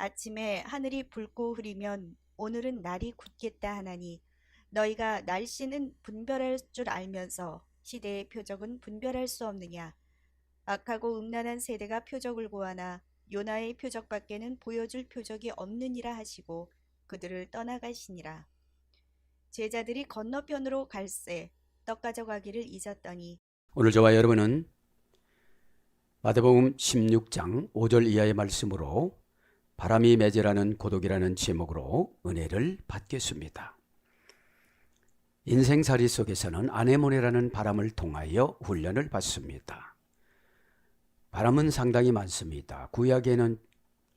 아침에 하늘이 붉고 흐리면 오늘은 날이 굳겠다 하나니 너희가 날씨는 분별할 줄 알면서 시대의 표적은 분별할 수 없느냐. 악하고 음란한 세대가 표적을 구하나 요나의 표적밖에는 보여줄 표적이 없느니라 하시고 그들을 떠나가시니라. 제자들이 건너편으로 갈새 떡 가져가기를 잊었더니 오늘 저와 여러분은 마태복음 16장 5절 이하의 말씀으로 바람이 매질하는 고독이라는 제목으로 은혜를 받겠습니다. 인생살이 속에서는 아네모네라는 바람을 통하여 훈련을 받습니다. 바람은 상당히 많습니다. 구약에는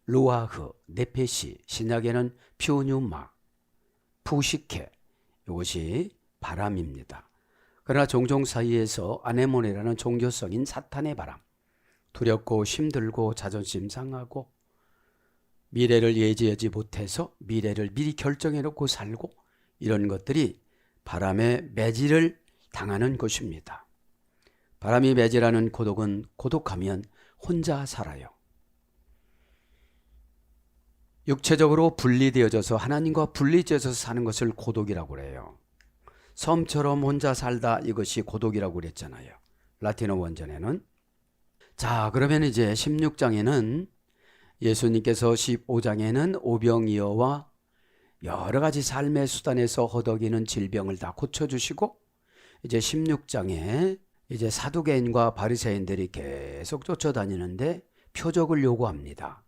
루아흐, 네페시, 신약에는 퓨뉴마, 푸시케, 이것이 바람입니다. 그러나 종종 사이에서 아네모네라는 종교성인 사탄의 바람, 두렵고 힘들고 자존심 상하고 미래를 예지하지 못해서 미래를 미리 결정해놓고 살고 이런 것들이 바람의 매질을 당하는 것입니다. 바람이 매질하는 고독은 고독하면 혼자 살아요. 육체적으로 분리되어져서 하나님과 분리되어서 사는 것을 고독이라고 그래요. 섬처럼 혼자 살다 이것이 고독이라고 그랬잖아요. 라틴어 원전에는. 자, 그러면 이제 16장에는 예수님께서 15장에는 오병이어와 여러 가지 삶의 수단에서 허덕이는 질병을 다 고쳐주시고 이제 16장에 이제 사두개인과 바리새인들이 계속 쫓아다니는데 표적을 요구합니다.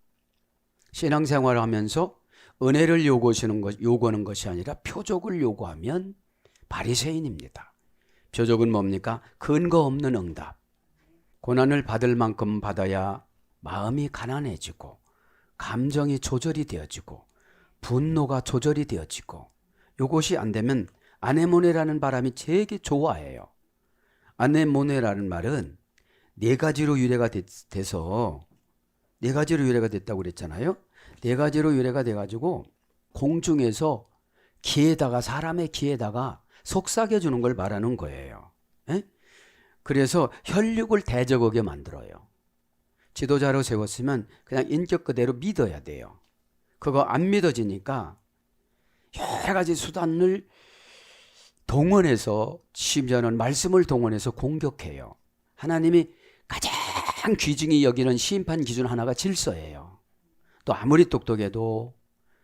신앙생활을 하면서 은혜를 요구하는 것이 아니라 표적을 요구하면 바리새인입니다. 표적은 뭡니까? 근거 없는 응답. 고난을 받을 만큼 받아야 마음이 가난해지고 감정이 조절이 되어지고 분노가 조절이 되어지고 이것이 안 되면 아네모네라는 바람이 되게 좋아해요. 아네모네라는 말은 네 가지로 유래가 돼서 네 가지로 유래가 됐다고 그랬잖아요. 네 가지로 유래가 돼가지고 공중에서 기에다가 사람의 기에다가 속삭여 주는 걸 말하는 거예요. 에? 그래서 혈육을 대적하게 만들어요. 지도자로 세웠으면 그냥 인격 그대로 믿어야 돼요. 그거 안 믿어지니까 여러 가지 수단을 동원해서 심지어는 말씀을 동원해서 공격해요. 하나님이 가장 귀중히 여기는 심판 기준 하나가 질서예요. 또 아무리 똑똑해도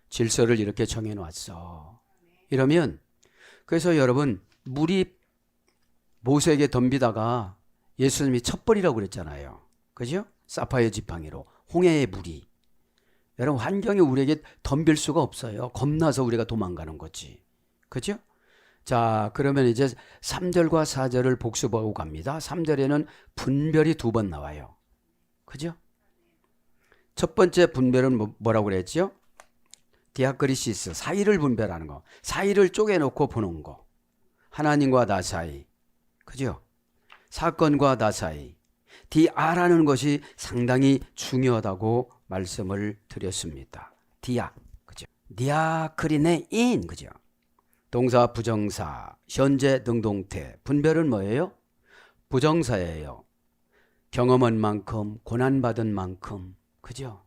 질서를 이렇게 정해놨어. 이러면 그래서 여러분 물이 모세에게 덤비다가 예수님이 첩벌이라고 그랬잖아요. 그죠? 사파이어 지팡이로 홍해의 물이. 여러분 환경이 우리에게 덤빌 수가 없어요. 겁나서 우리가 도망가는 거지. 그죠? 자, 그러면 이제 3절과 4절을 복습하고 갑니다. 3절에는 분별이 2번 나와요. 그죠? 첫 번째 분별은 뭐라고 그랬죠? 디아크리시스, 사이를 분별하는 거. 사이를 쪼개놓고 보는 거. 하나님과 나 사이. 그죠? 사건과 나 사이. 디아라는 것이 상당히 중요하다고 말씀을 드렸습니다. 디아. 그죠? 디아크리네인. 그죠? 동사, 부정사, 현재, 능동태. 분별은 뭐예요? 부정사예요. 경험한 만큼, 고난받은 만큼, 그죠?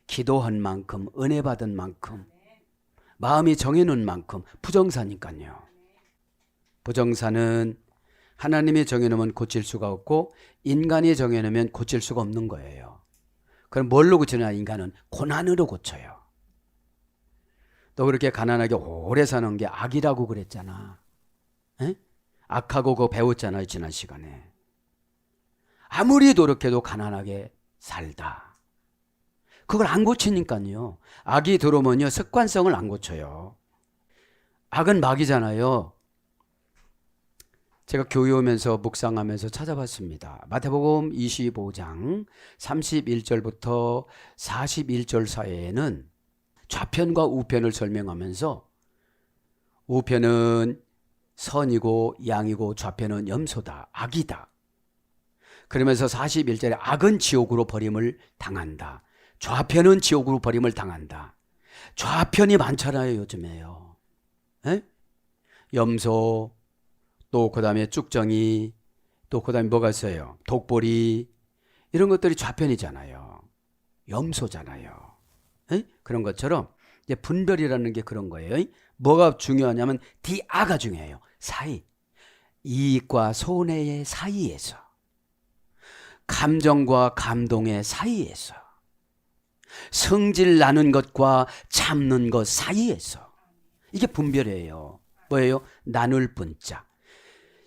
기도한 만큼, 은혜 받은 만큼, 마음이 정해놓은 만큼 부정사니까요. 부정사는 하나님이 정해놓으면 고칠 수가 없고 인간이 정해놓으면 고칠 수가 없는 거예요. 그럼 뭘로 고치느냐? 인간은 고난으로 고쳐요. 또 그렇게 가난하게 오래 사는 게 악이라고 그랬잖아. 에? 악하고 그거 배웠잖아요, 지난 시간에. 아무리 노력해도 가난하게 살다. 그걸 안 고치니까요. 악이 들어오면요, 습관성을 안 고쳐요. 악은 막이잖아요. 제가 교회 오면서 묵상하면서 찾아봤습니다. 마태복음 25장 31절부터 41절 사이에는 좌편과 우편을 설명하면서 우편은 선이고 양이고 좌편은 염소다, 악이다. 그러면서 41절에 악은 지옥으로 버림을 당한다. 좌편은 지옥으로 버림을 당한다. 좌편이 많잖아요, 요즘에요. 에? 염소, 또 그 다음에 쭉정이, 또 그 다음에 뭐가 있어요? 독보리, 이런 것들이 좌편이잖아요. 염소잖아요. 그런 것처럼 이제 분별이라는 게 그런 거예요. 뭐가 중요하냐면 디아가 중요해요. 사이. 이익과 손해의 사이에서, 감정과 감동의 사이에서, 성질 나는 것과 참는 것 사이에서. 이게 분별이에요. 뭐예요? 나눌 분자.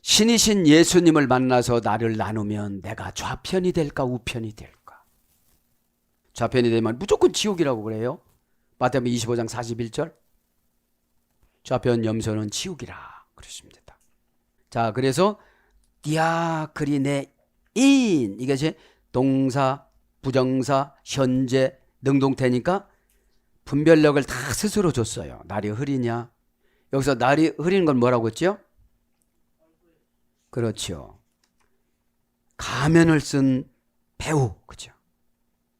신이신 예수님을 만나서 나를 나누면 내가 좌편이 될까 우편이 될까? 좌편이 되면 무조건 지옥이라고 그래요. 마태복음 25장 41절. 좌편 염소는 지옥이라 그랬습니다. 자, 그래서 디아크리네 인, 이것이 동사, 부정사, 현재, 능동태니까 분별력을 다 스스로 줬어요. 날이 흐리냐? 여기서 날이 흐리는 건 뭐라고 했죠? 그렇죠. 가면을 쓴 배우, 그죠?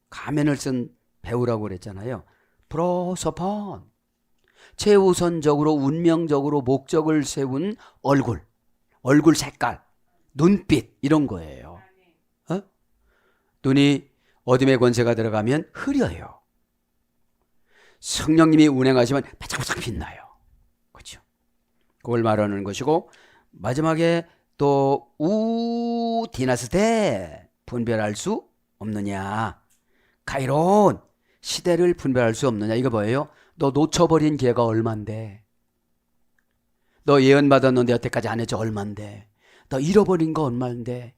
가면을 쓴 배우라고 그랬잖아요. 프로서폰. 최우선적으로 운명적으로 목적을 세운 얼굴 색깔, 눈빛 이런 거예요. 눈이 어둠의 권세가 들어가면 흐려요. 성령님이 운행하시면 반짝반짝 빛나요. 그렇죠? 그걸 말하는 것이고, 마지막에 또 디나스테 분별할 수 없느냐, 카이론 시대를 분별할 수 없느냐. 이거 뭐예요? 너 놓쳐버린 기회가 얼만데, 너 예언 받았는데 여태까지 안 했죠? 얼만데, 너 잃어버린 거 얼만데,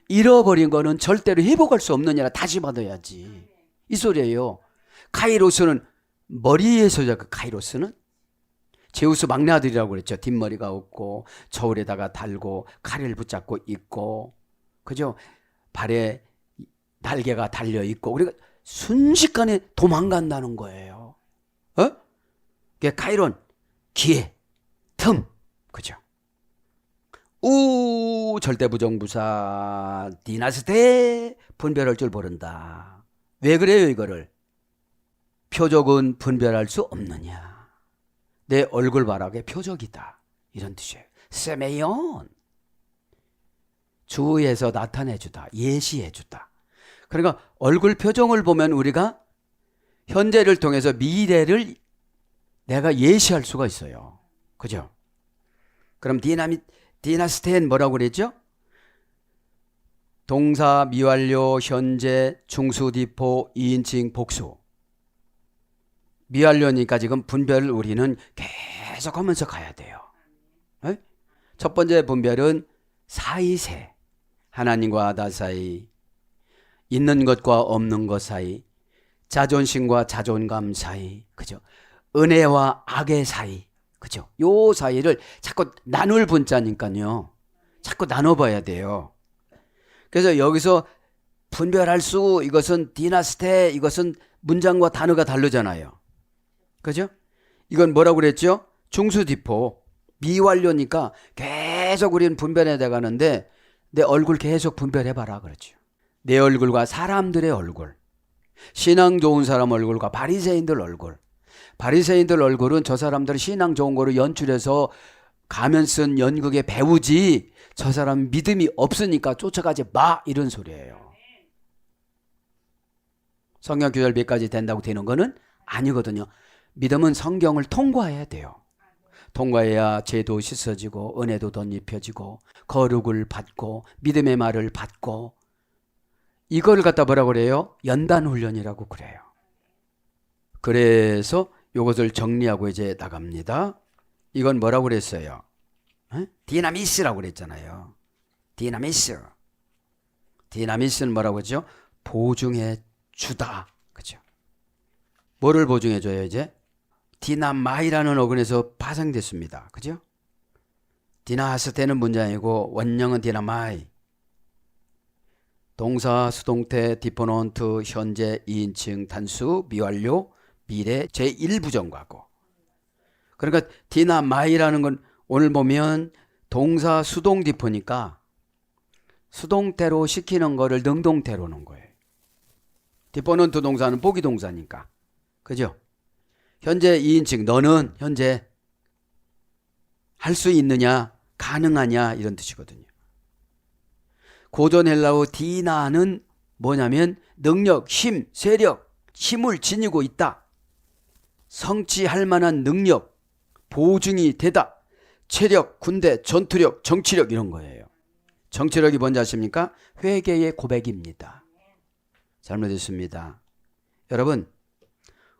잃어버린 거는 절대로 회복할 수 없느냐라. 다시 받아야지, 이 소리예요. 카이로스는 머리에서죠. 그 카이로스는 제우스 막내 아들이라고 그랬죠. 뒷머리가 없고 저울에다가 달고 칼을 붙잡고 있고, 그죠? 발에 날개가 달려 있고, 그러니까 순식간에 도망간다는 거예요. 그게 카이론, 기회, 틈, 그죠? 절대부정부사 디나스테 분별할 줄 모른다. 왜 그래요 이거를? 표적은 분별할 수 없느냐. 내 얼굴 바락의 표적이다, 이런 뜻이에요. 세메온, 주위에서 나타내주다, 예시해주다. 그러니까 얼굴 표정을 보면 우리가 현재를 통해서 미래를 내가 예시할 수가 있어요. 그죠? 그럼 디나스테는 뭐라고 그랬죠? 동사, 미완료, 현재, 중수디포, 2인칭, 복수. 미완료니까 지금 분별을 우리는 계속 하면서 가야 돼요. 첫 번째 분별은 사이세. 하나님과 나 사이, 있는 것과 없는 것 사이, 자존심과 자존감 사이, 그죠? 은혜와 악의 사이, 그죠? 요 사이를 자꾸 나눌 분자니까요. 자꾸 나눠봐야 돼요. 그래서 여기서 분별할 수, 이것은 디나스테, 이것은 문장과 단어가 다르잖아요. 그죠? 이건 뭐라고 그랬죠? 중수디포, 미완료니까 계속 우리는 분별해 나가는데, 내 얼굴 계속 분별해봐라 그렇죠. 내 얼굴과 사람들의 얼굴, 신앙 좋은 사람 얼굴과 바리새인들 얼굴. 바리새인들 얼굴은 저 사람들이 신앙 좋은 거로 연출해서 가면 쓴 연극의 배우지, 저 사람 믿음이 없으니까 쫓아가지 마, 이런 소리예요. 성경 구절 몇 가지 된다고 되는 거는 아니거든요. 믿음은 성경을 통과해야 돼요. 통과해야 죄도 씻어지고 은혜도 덧입혀지고 거룩을 받고 믿음의 말을 받고, 이걸 갖다 뭐라고 그래요? 연단훈련이라고 그래요. 그래서 이것을 정리하고 이제 나갑니다. 이건 뭐라고 그랬어요? 디나미스라고 그랬잖아요. 디나미스는 뭐라고 했죠? 보증해 주다, 그죠? 뭐를 보증해 줘요 이제? 디나마이라는 어근에서 파생됐습니다, 그죠? 디나스테는 문장이고 원형은 디나마이. 동사, 수동태, 디포넌트, 현재, 2인칭, 단수, 미완료, 미래, 제1부정과거. 그러니까 디나마이라는 건 오늘 보면 동사 수동 디포니까 수동태로 시키는 거를 능동태로 놓은 거예요. 디포넌트 동사는 보기 동사니까, 그죠? 현재 2인칭, 너는 현재 할 수 있느냐, 가능하냐, 이런 뜻이거든요. 고전 헬라어 디나는 뭐냐면 능력, 힘, 세력, 힘을 지니고 있다, 성취할 만한 능력, 보증이 되다. 체력, 군대, 전투력, 정치력 이런 거예요. 정치력이 뭔지 아십니까? 회개의 고백입니다. 잘못했습니다. 여러분,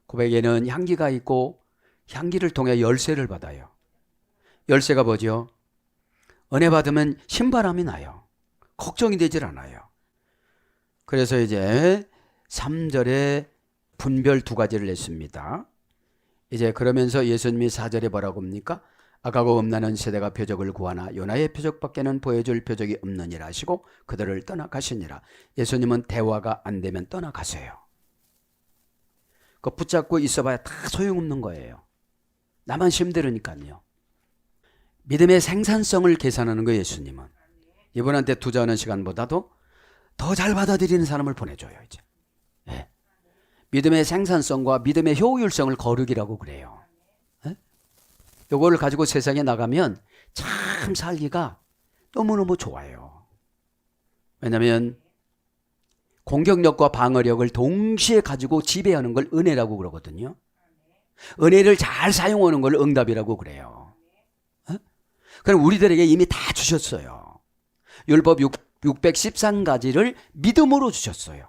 고백에는 향기가 있고 향기를 통해 열쇠를 받아요. 열쇠가 뭐죠? 은혜 받으면 신바람이 나요. 걱정이 되질 않아요. 그래서 이제 3절에 분별 두 가지를 냈습니다. 이제 그러면서 예수님이 4절에 뭐라고 합니까? 악하고 음란한 세대가 표적을 구하나 요나의 표적밖에는 보여줄 표적이 없느니라 하시고 그들을 떠나가시니라. 예수님은 대화가 안 되면 떠나가세요. 그 붙잡고 있어봐야 다 소용없는 거예요. 나만 힘들으니까요. 믿음의 생산성을 계산하는 거예요. 예수님은 이분한테 투자하는 시간보다도 더 잘 받아들이는 사람을 보내줘요. 이제 네. 믿음의 생산성과 믿음의 효율성을 거르기라고 그래요. 이걸 가지고 세상에 나가면 참 살기가 너무너무 좋아요. 왜냐하면 공격력과 방어력을 동시에 가지고 지배하는 걸 은혜라고 그러거든요. 은혜를 잘 사용하는 걸 응답이라고 그래요. 그럼 우리들에게 이미 다 주셨어요. 율법 613가지를 믿음으로 주셨어요.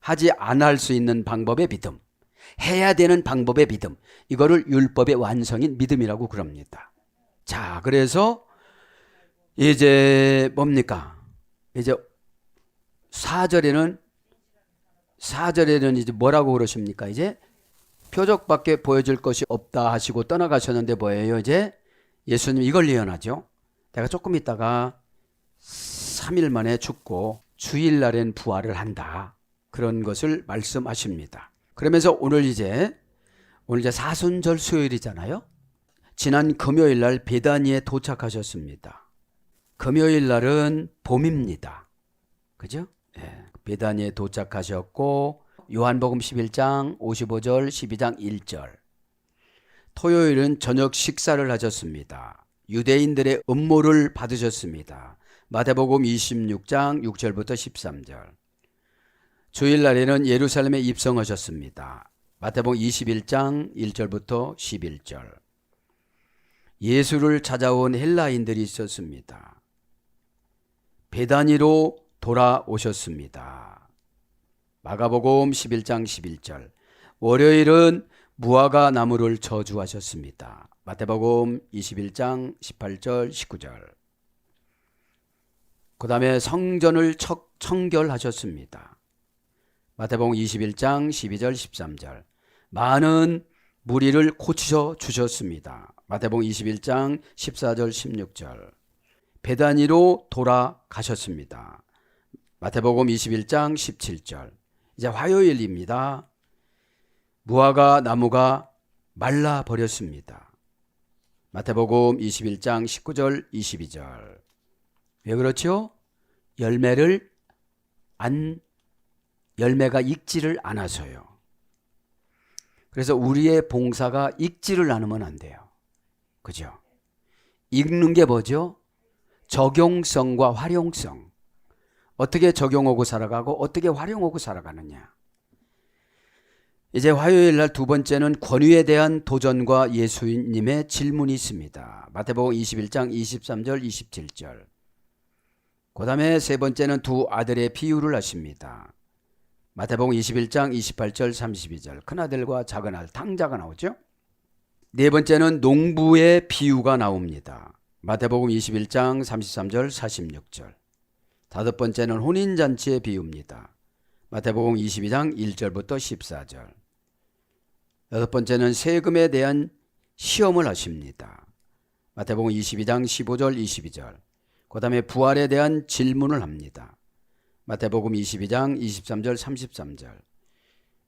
하지 않을 수 있는 방법의 믿음, 해야 되는 방법의 믿음, 이거를 율법의 완성인 믿음이라고 그럽니다. 자, 그래서 이제 뭡니까? 이제 4절에는 이제 뭐라고 그러십니까? 이제 표적밖에 보여줄 것이 없다 하시고 떠나가셨는데 뭐예요? 이제 예수님 이걸 예언하죠. 내가 조금 있다가 3일 만에 죽고 주일날엔 부활을 한다. 그런 것을 말씀하십니다. 그러면서 오늘 이제 사순절 수요일이잖아요. 지난 금요일 날 베다니에 도착하셨습니다. 금요일 날은 봄입니다. 그죠? 예, 베다니에 도착하셨고 요한복음 11장 55절 12장 1절. 토요일은 저녁 식사를 하셨습니다. 유대인들의 음모를 받으셨습니다. 마태복음 26장 6절부터 13절. 주일날에는 예루살렘에 입성하셨습니다. 마태복음 21장 1절부터 11절. 예수를 찾아온 헬라인들이 있었습니다. 베다니로 돌아오셨습니다. 마가복음 11장 11절. 월요일은 무화과 나무를 저주하셨습니다. 마태복음 21장 18절 19절. 그 다음에 성전을 청결하셨습니다. 마태복음 21장 12절 13절. 많은 무리를 고쳐 주셨습니다. 마태복음 21장 14절 16절. 베다니로 돌아가셨습니다. 마태복음 21장 17절. 이제 화요일입니다. 무화과 나무가 말라 버렸습니다. 마태복음 21장 19절 22절. 왜 그렇죠? 열매가 익지를 않아서요. 그래서 우리의 봉사가 익지를 않으면 안 돼요. 그죠? 읽는 게 뭐죠? 적용성과 활용성. 어떻게 적용하고 살아가고 어떻게 활용하고 살아가느냐. 이제 화요일 날 두 번째는 권위에 대한 도전과 예수님의 질문이 있습니다. 마태복음 21장 23절 27절. 그 다음에 세 번째는 두 아들의 비유를 하십니다. 마태복음 21장 28절 32절. 큰아들과 작은아들, 탕자가 나오죠. 네 번째는 농부의 비유가 나옵니다. 마태복음 21장 33절 46절. 다섯 번째는 혼인잔치의 비유입니다. 마태복음 22장 1절부터 14절. 여섯 번째는 세금에 대한 시험을 하십니다. 마태복음 22장 15절 22절. 그 다음에 부활에 대한 질문을 합니다. 마태복음 22장 23절 33절.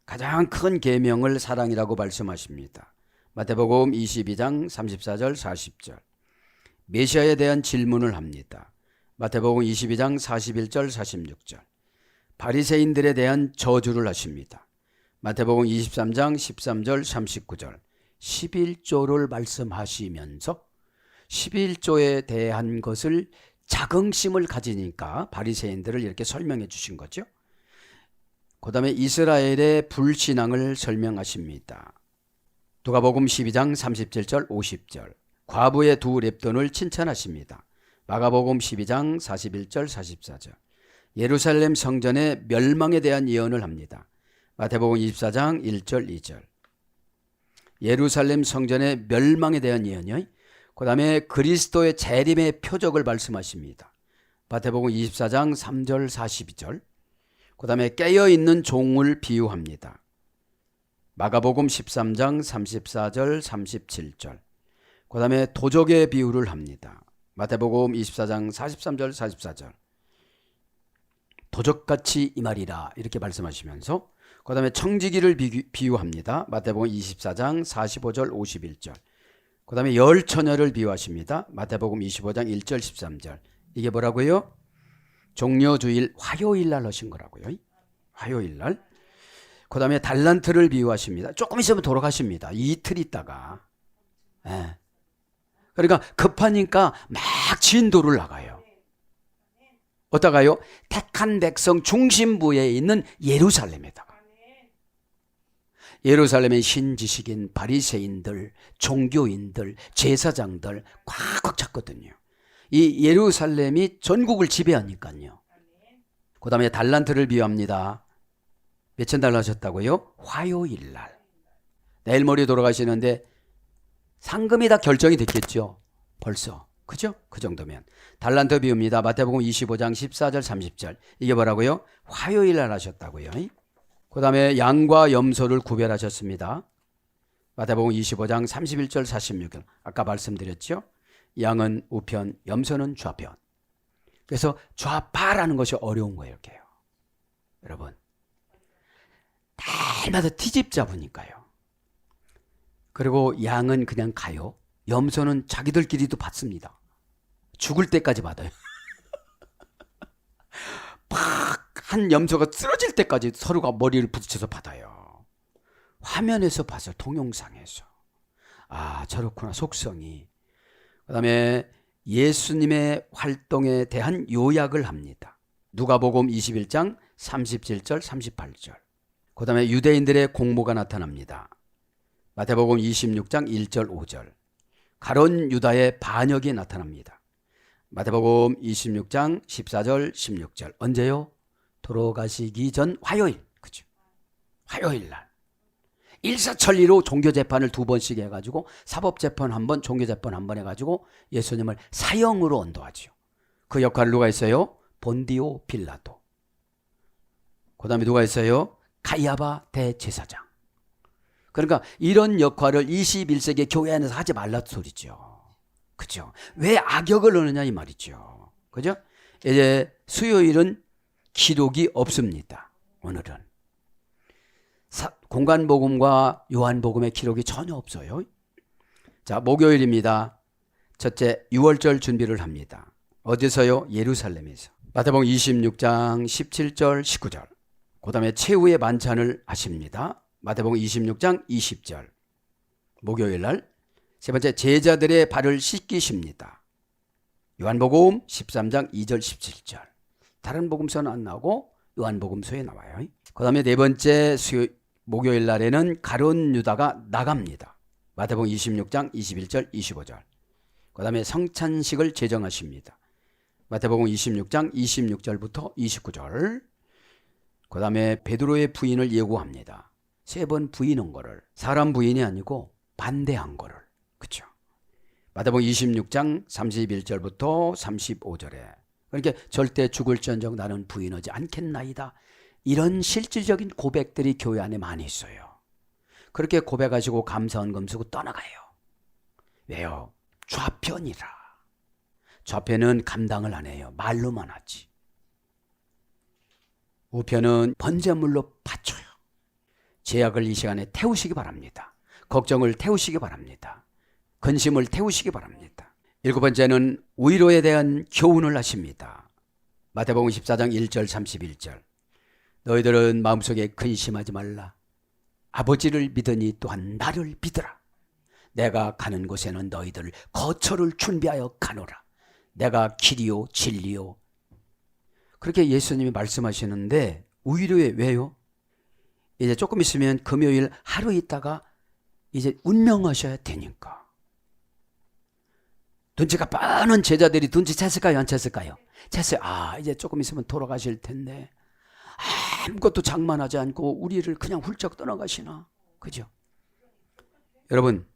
가장 큰 계명을 사랑이라고 말씀하십니다. 마태복음 22장 34절 40절. 메시아에 대한 질문을 합니다. 마태복음 22장 41절 46절. 바리새인들에 대한 저주를 하십니다. 마태복음 23장 13절 39절. 11조를 말씀하시면서 11조에 대한 것을 자긍심을 가지니까 바리새인들을 이렇게 설명해 주신 거죠. 그 다음에 이스라엘의 불신앙을 설명하십니다. 누가복음 12장 37절 50절. 과부의 두 렙돈을 칭찬하십니다. 마가복음 12장 41절 44절. 예루살렘 성전의 멸망에 대한 예언을 합니다. 마태복음 24장 1절 2절. 예루살렘 성전의 멸망에 대한 예언이요. 그 다음에 그리스도의 재림의 표적을 말씀하십니다. 마태복음 24장 3절 42절. 그 다음에 깨어있는 종을 비유합니다. 마가복음 13장 34절 37절. 그 다음에 도적의 비유를 합니다. 마태복음 24장 43절 44절. 도적같이 임하리라 이렇게 말씀하시면서 그 다음에 청지기를 비유합니다. 마태복음 24장 45절 51절. 그 다음에 열 처녀를 비유하십니다. 마태복음 25장 1절 13절. 이게 뭐라고요? 종려주일 화요일 날 하신 거라고요. 화요일 날. 그 다음에 달란트를 비유하십니다. 조금 있으면 돌아가십니다. 이틀 있다가. 예. 그러니까 급하니까 막 진도를 나가요. 어디다가요? 택한 백성 중심부에 있는 예루살렘에다가. 예루살렘의 신지식인 바리새인들, 종교인들, 제사장들 꽉꽉 찼거든요. 이 예루살렘이 전국을 지배하니까요. 그 다음에 달란트를 비유합니다. 몇천 달러 하셨다고요? 화요일 날. 내일 모레 돌아가시는데 상금이 다 결정이 됐겠죠. 벌써. 그죠? 그 정도면. 달란트 비유입니다. 마태복음 25장 14절 30절. 이게 뭐라고요? 화요일 날 하셨다고요. 그 다음에 양과 염소를 구별하셨습니다. 마태복음 25장 31절 46절. 아까 말씀드렸죠? 양은 우편, 염소는 좌편. 그래서 좌파라는 것이 어려운 거예요. 이렇게요. 여러분. 날마다 티집 잡으니까요. 그리고 양은 그냥 가요. 염소는 자기들끼리도 받습니다. 죽을 때까지 받아요. 팍 한 염소가 쓰러질 때까지 서로가 머리를 부딪혀서 받아요. 화면에서 봤어요. 동영상에서. 아, 저렇구나. 속성이. 그 다음에 예수님의 활동에 대한 요약을 합니다. 누가복음 21장 37절 38절. 그 다음에 유대인들의 공모가 나타납니다. 마태복음 26장 1절 5절. 가론 유다의 반역이 나타납니다. 마태복음 26장 14절 16절. 언제요? 돌아가시기 전 화요일. 그죠? 화요일 날. 일사천리로 종교재판을 2번씩 해가지고 사법재판 1번, 종교재판 1번 해가지고 예수님을 사형으로 언도하죠. 그 역할을 누가 했어요? 본디오 빌라도. 그 다음에 누가 했어요? 가야바 대제사장. 그러니까 이런 역할을 21세기 교회 안에서 하지 말라 소리죠. 그죠? 왜 악역을 넣느냐 이 말이죠. 그죠? 이제 수요일은 기록이 없습니다. 오늘은. 공간복음과 요한복음의 기록이 전혀 없어요. 자, 목요일입니다. 첫째, 6월절 준비를 합니다. 어디서요? 예루살렘에서. 마태복음 26장 17절 19절. 그 다음에 최후의 만찬을 하십니다. 마태복음 26장 20절. 목요일 날. 세 번째, 제자들의 발을 씻기십니다. 요한복음 13장 2절 17절. 다른 복음서는 안 나오고 요한복음서에 나와요. 그 다음에 네 번째 목요일 날에는 가룟 유다가 나갑니다. 마태복음 26장 21절 25절. 그 다음에 성찬식을 제정하십니다. 마태복음 26장 26절부터 29절. 그 다음에 베드로의 부인을 예고합니다. 3번 부인한 거를. 사람 부인이 아니고 반대한 거를. 그렇죠? 마태복음 26장 31절부터 35절에 그러니까 절대 죽을지언정 나는 부인하지 않겠나이다. 이런 실질적인 고백들이 교회 안에 많이 있어요. 그렇게 고백하시고 감사한 금수고 떠나가요. 왜요? 좌편이라. 좌편은 감당을 안 해요. 말로만 하지. 우편은 번제물로 바쳐요. 제약을 이 시간에 태우시기 바랍니다. 걱정을 태우시기 바랍니다. 근심을 태우시기 바랍니다. 7번째는 위로에 대한 교훈을 하십니다. 마태복음 14장 1절 31절. 너희들은 마음속에 근심하지 말라. 아버지를 믿으니 또한 나를 믿으라. 내가 가는 곳에는 너희들 거처를 준비하여 가노라. 내가 길이요 진리요. 그렇게 예수님이 말씀하시는데 위로에 왜요? 이제 조금 있으면 금요일 하루 있다가 이제 운명하셔야 되니까. 눈치가 뻔한 제자들이 눈치챘을까요? 안 챘을까요? 챘어요. 아, 이제 조금 있으면 돌아가실 텐데 아무것도 장만하지 않고 우리를 그냥 훌쩍 떠나가시나? 그죠? 여러분,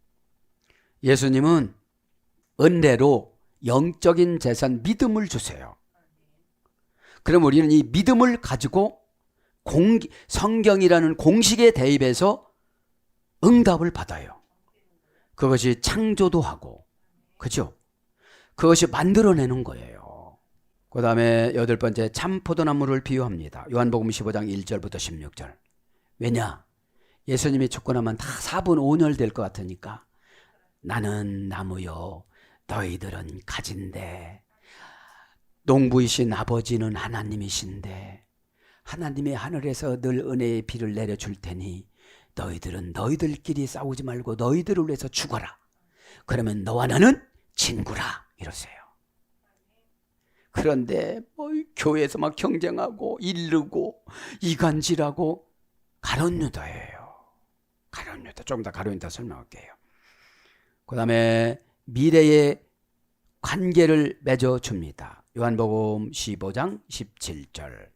예수님은 은혜로 영적인 재산 믿음을 주세요. 그럼 우리는 이 믿음을 가지고 성경이라는 공식에 대입해서 응답을 받아요. 그것이 창조도 하고, 그죠? 그것이 만들어내는 거예요. 그 다음에 8번째, 참포도나무를 비유합니다. 요한복음 15장 1절부터 16절. 왜냐? 예수님이 죽고 나면 다 사분오열 될 것 같으니까 나는 나무요 너희들은 가지인데 농부이신 아버지는 하나님이신데 하나님의 하늘에서 늘 은혜의 비를 내려줄 테니 너희들은 너희들끼리 싸우지 말고 너희들을 위해서 죽어라. 그러면 너와 나는 친구라 이러세요. 그런데 교회에서 막 경쟁하고 이르고 이간질하고 가룟유다예요. 가룟유다. 조금 더 가룟유다 설명할게요. 그 다음에 미래의 관계를 맺어줍니다. 요한복음 15장 17절.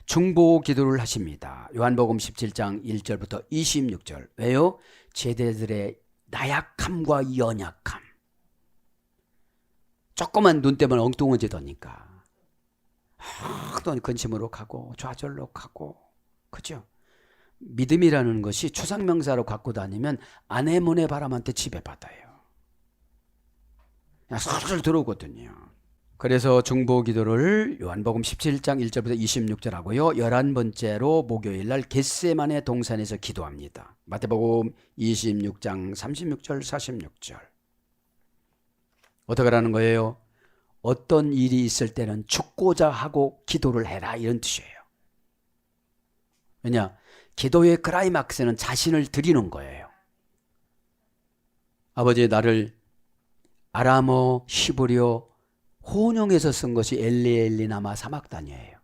중보 기도를 하십니다. 요한복음 17장 1절부터 26절. 왜요? 제자들의 나약함과 연약함. 조그만 눈 때문에 엉뚱어지더니까 또 근심으로 가고 좌절로 가고, 그죠? 믿음이라는 것이 추상명사로 갖고 다니면 아네모네 바람한테 지배받아요. 그냥 슬슬 들어오거든요. 그래서 중보 기도를 요한복음 17장 1절부터 26절 하고요. 11번째로 목요일날 겟세마네 동산에서 기도합니다. 마태복음 26장 36절 46절. 어떻게 하라는 거예요? 어떤 일이 있을 때는 죽고자 하고 기도를 해라 이런 뜻이에요. 왜냐? 기도의 클라이막스는 자신을 드리는 거예요. 아버지, 나를 아람어 히브리어 혼용해서 쓴 것이 엘리엘리나마 사막단이에요.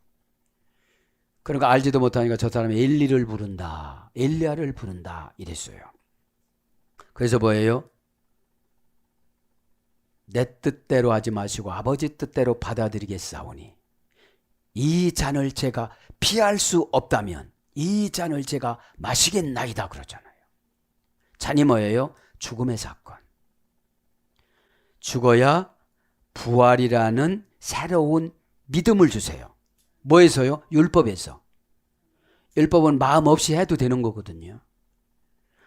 그러니까 알지도 못하니까 저 사람이 엘리를 부른다, 엘리야를 부른다 이랬어요. 그래서 뭐예요? 내 뜻대로 하지 마시고 아버지 뜻대로 받아들이겠사오니 이 잔을 제가 피할 수 없다면 이 잔을 제가 마시겠나이다 그러잖아요. 잔이 뭐예요? 죽음의 사건. 죽어야 부활이라는 새로운 믿음을 주세요. 뭐에서요? 율법에서. 율법은 마음 없이 해도 되는 거거든요.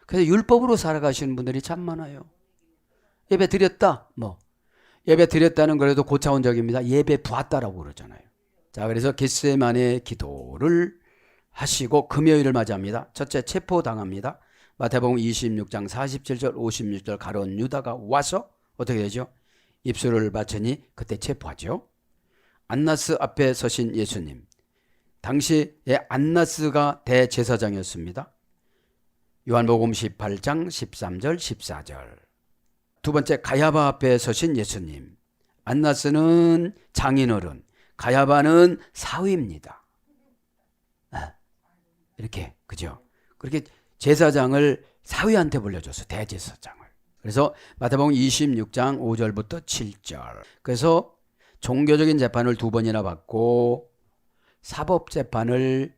그래서 율법으로 살아가시는 분들이 참 많아요. 예배 드렸다? 예배 드렸다는 그래도 고차원적입니다. 예배 부었다라고 그러잖아요. 자, 그래서 겟세마네 기도를 하시고 금요일을 맞이합니다. 첫째, 체포당합니다. 마태복음 26장 47절 56절 가룟 유다가 와서 어떻게 되죠? 입술을 맞추니 그때 체포하죠. 안나스 앞에 서신 예수님. 당시에 안나스가 대제사장이었습니다. 요한복음 18장 13절 14절. 두 번째, 가야바 앞에 서신 예수님. 안나스는 장인어른, 가야바는 사위입니다. 이렇게, 그죠? 그렇게 제사장을 사위한테 불려줘서 대제사장을. 그래서 마태복음 26장 5절부터 7절. 그래서 종교적인 재판을 2번이나 받고 사법재판을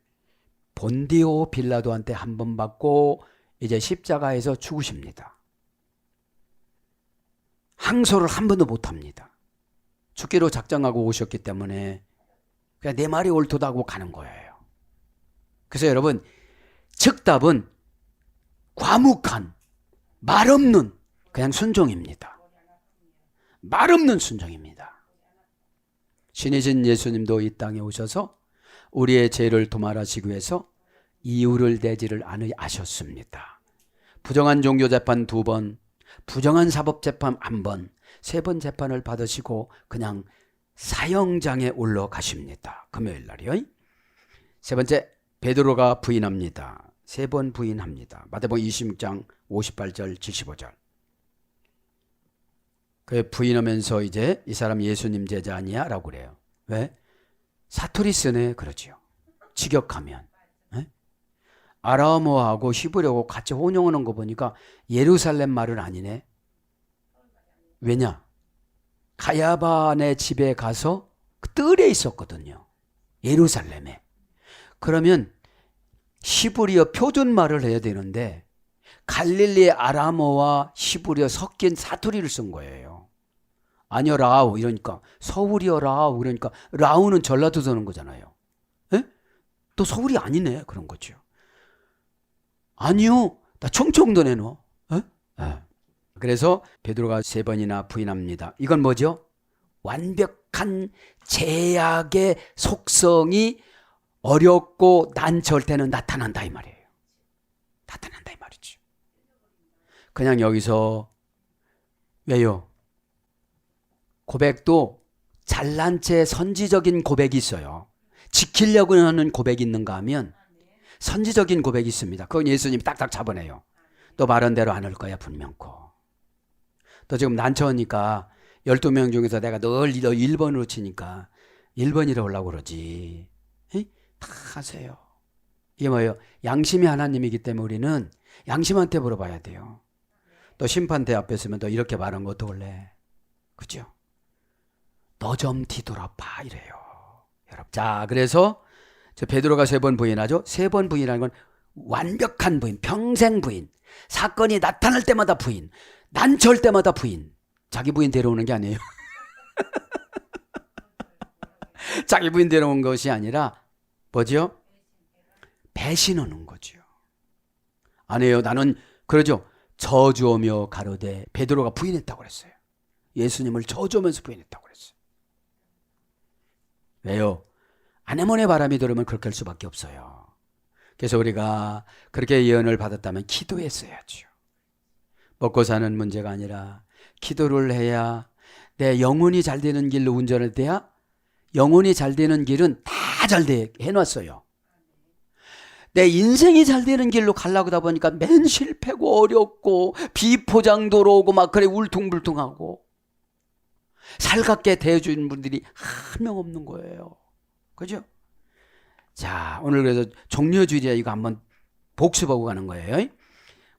본디오 빌라도한테 1번 받고 이제 십자가에서 죽으십니다. 항소를 1번도 못합니다. 죽기로 작정하고 오셨기 때문에 그냥 내 말이 옳다고 가는 거예요. 그래서 여러분, 즉답은 과묵한, 말없는 그냥 순종입니다. 말없는 순종입니다. 신이신 예수님도 이 땅에 오셔서 우리의 죄를 도말하시기 위해서 이유를 내지를 않으셨습니다. 부정한 종교재판 2번, 부정한 사법재판 1번, 3번 재판을 받으시고 그냥 사형장에 올라가십니다. 금요일 날이요. 세 번째, 베드로가 부인합니다. 3번 부인합니다. 마태복음 26장 58절 75절. 그 부인하면서 이제 이 사람 예수님 제자 아니야? 라고 그래요. 왜? 사투리 쓰네 그러지요. 직역하면. 아람어하고 히브리어하고 같이 혼용하는 거 보니까 예루살렘 말은 아니네. 왜냐? 가야반의 집에 가서 그 뜰에 있었거든요. 예루살렘에. 그러면 히브리어 표준말을 해야 되는데 갈릴리의 아람어와 히브리어 섞인 사투리를 쓴 거예요. 아니요 라우 이러니까 서울이요 라우 그러니까 라우는 전라도 쓰는 거잖아요. 에? 또 서울이 아니네 그런 거죠. 아니요 나 충청도 내놓어. 그래서 베드로가 3번이나 부인합니다. 이건 뭐죠? 완벽한 제약의 속성이 어렵고 난처할 때는 나타난다 이 말이에요. 나타난다 이 말이죠. 그냥 여기서 왜요? 고백도 잘난 채 선지적인 고백이 있어요. 지키려고 하는 고백이 있는가 하면 선지적인 고백이 있습니다. 그건 예수님이 딱딱 잡아내요. 너 말한 대로 안 할 거야 분명코. 너 지금 난처하니까 12명 중에서 내가 너 1번으로 치니까 1번이라 하려고 그러지. 에이? 다 하세요. 이게 뭐예요? 양심이 하나님이기 때문에 우리는 양심한테 물어봐야 돼요. 또 심판대 앞에 서면 너 이렇게 말한 거 어떡할래? 그죠? 너 좀 뒤돌아봐 이래요. 여러분. 자, 그래서 저 베드로가 3번 부인하죠. 3번 부인하는 건 완벽한 부인, 평생 부인. 사건이 나타날 때마다 부인. 난처할 때마다 부인. 자기 부인 데려오는 게 아니에요. 자기 부인 데려온 것이 아니라 뭐죠? 배신하는 거죠. 아니에요. 나는 그러죠. 저주오며 가로되 베드로가 부인했다고 그랬어요. 예수님을 저주하면서 부인했다고 그랬어요. 왜요? 아내몬의 바람이 들으면 그렇게 할 수밖에 없어요. 그래서 우리가 그렇게 예언을 받았다면 기도했어야죠. 먹고 사는 문제가 아니라 기도를 해야 내 영혼이 잘 되는 길로 운전할 때야 영혼이 잘 되는 길은 다 잘 돼 해놨어요. 내 인생이 잘 되는 길로 가려고 하다 보니까 맨 실패고 어렵고 비포장도로 오고 막 그래 울퉁불퉁하고 살갑게 대해주는 분들이 한 명 없는 거예요. 그죠? 자, 오늘 그래서 종려주일이야 이거 한번 복습하고 가는 거예요.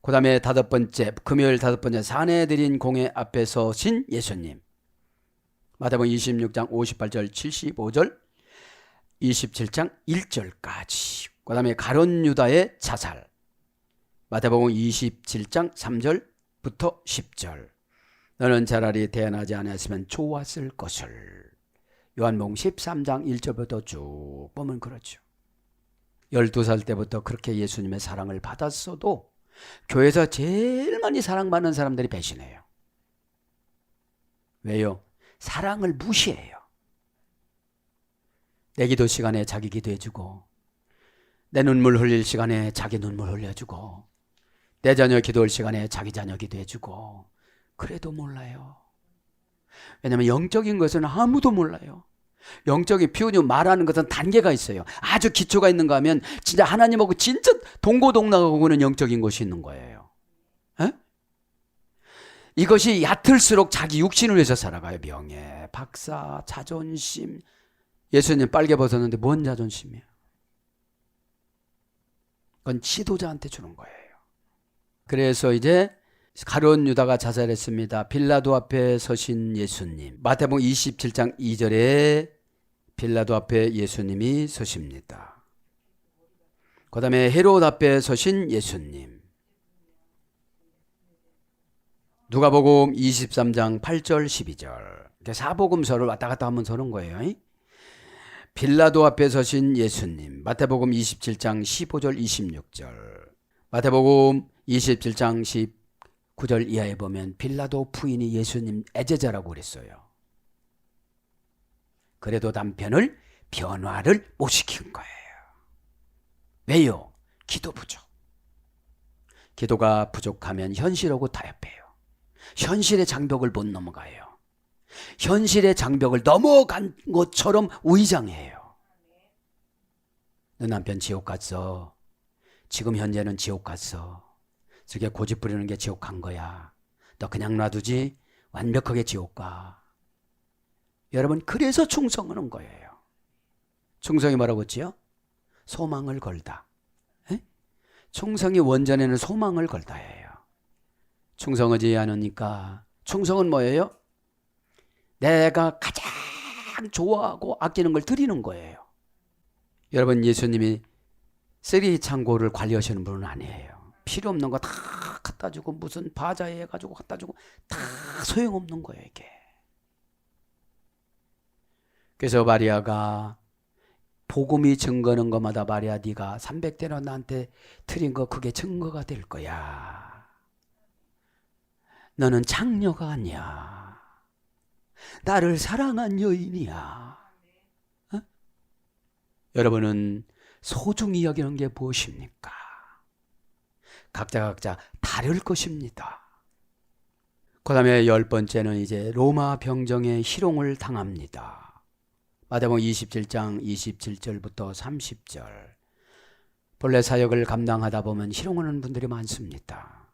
그 다음에 5번째, 금요일 5번째 사내들인 공회 앞에 서신 예수님. 마태복음 26장 58절 75절 27장 1절까지. 그 다음에 가룟 유다의 자살. 마태복음 27장 3절부터 10절. 너는 차라리 태어나지 않았으면 좋았을 것을. 요한복음 13장 1절부터 쭉 보면 그렇죠. 12살 때부터 그렇게 예수님의 사랑을 받았어도 교회에서 제일 많이 사랑받는 사람들이 배신해요. 왜요? 사랑을 무시해요. 내 기도 시간에 자기 기도해주고 내 눈물 흘릴 시간에 자기 눈물 흘려주고 내 자녀 기도할 시간에 자기 자녀 기도해주고 그래도 몰라요. 왜냐하면 영적인 것은 아무도 몰라요. 영적인 표현이 말하는 것은 단계가 있어요. 아주 기초가 있는가 하면 진짜 하나님하고 진짜 동고동락하고 그는 영적인 것이 있는 거예요. 에? 이것이 얕을수록 자기 육신을 위해서 살아가요. 명예, 박사, 자존심. 예수님 빨개 벗었는데 뭔 자존심이야? 그건 지도자한테 주는 거예요. 그래서 이제 가룟 유다가 자살했습니다. 빌라도 앞에 서신 예수님. 마태복음 27장 2절에 빌라도 앞에 예수님이 서십니다. 그 다음에 헤롯 앞에 서신 예수님. 누가복음 23장 8절 12절. 사복음서를 왔다 갔다 하면 서는 거예요. 빌라도 앞에 서신 예수님. 마태복음 27장 15절 26절. 마태복음 27장 19절 이하에 보면 빌라도 부인이 예수님 애제자라고 그랬어요. 그래도 남편을 변화를 못 시킨 거예요. 왜요? 기도 부족. 기도가 부족하면 현실하고 타협해요. 현실의 장벽을 못 넘어가요. 현실의 장벽을 넘어간 것처럼 위장해요. 너 남편 지옥 갔어. 지금 현재는 지옥 갔어. 저게 고집 부리는 게 지옥 간 거야. 너 그냥 놔두지 완벽하게 지옥 가. 여러분 그래서 충성하는 거예요. 충성이 뭐라고 했지요? 소망을 걸다. 에? 충성이 원전에는 소망을 걸다 해요. 충성하지 않으니까 충성은 뭐예요? 내가 가장 좋아하고 아끼는 걸 드리는 거예요. 여러분, 예수님이 쓰레기 창고를 관리하시는 분은 아니에요. 필요 없는 거 다 갖다 주고 무슨 바자회 해가지고 갖다 주고 다 소용없는 거예요, 이게. 그래서 마리아가 복음이 증거하는 것마다 마리아 네가 300대나 나한테 드린 거 그게 증거가 될 거야. 너는 장녀가 아니야. 나를 사랑한 여인이야. 어? 여러분은 소중히 여기는 게 무엇입니까? 각자 다를 것입니다. 그 다음에 10번째는 이제 로마 병정의 희롱을 당합니다. 마태복음 27장 27절부터 30절. 본래 사역을 감당하다 보면 희롱하는 분들이 많습니다.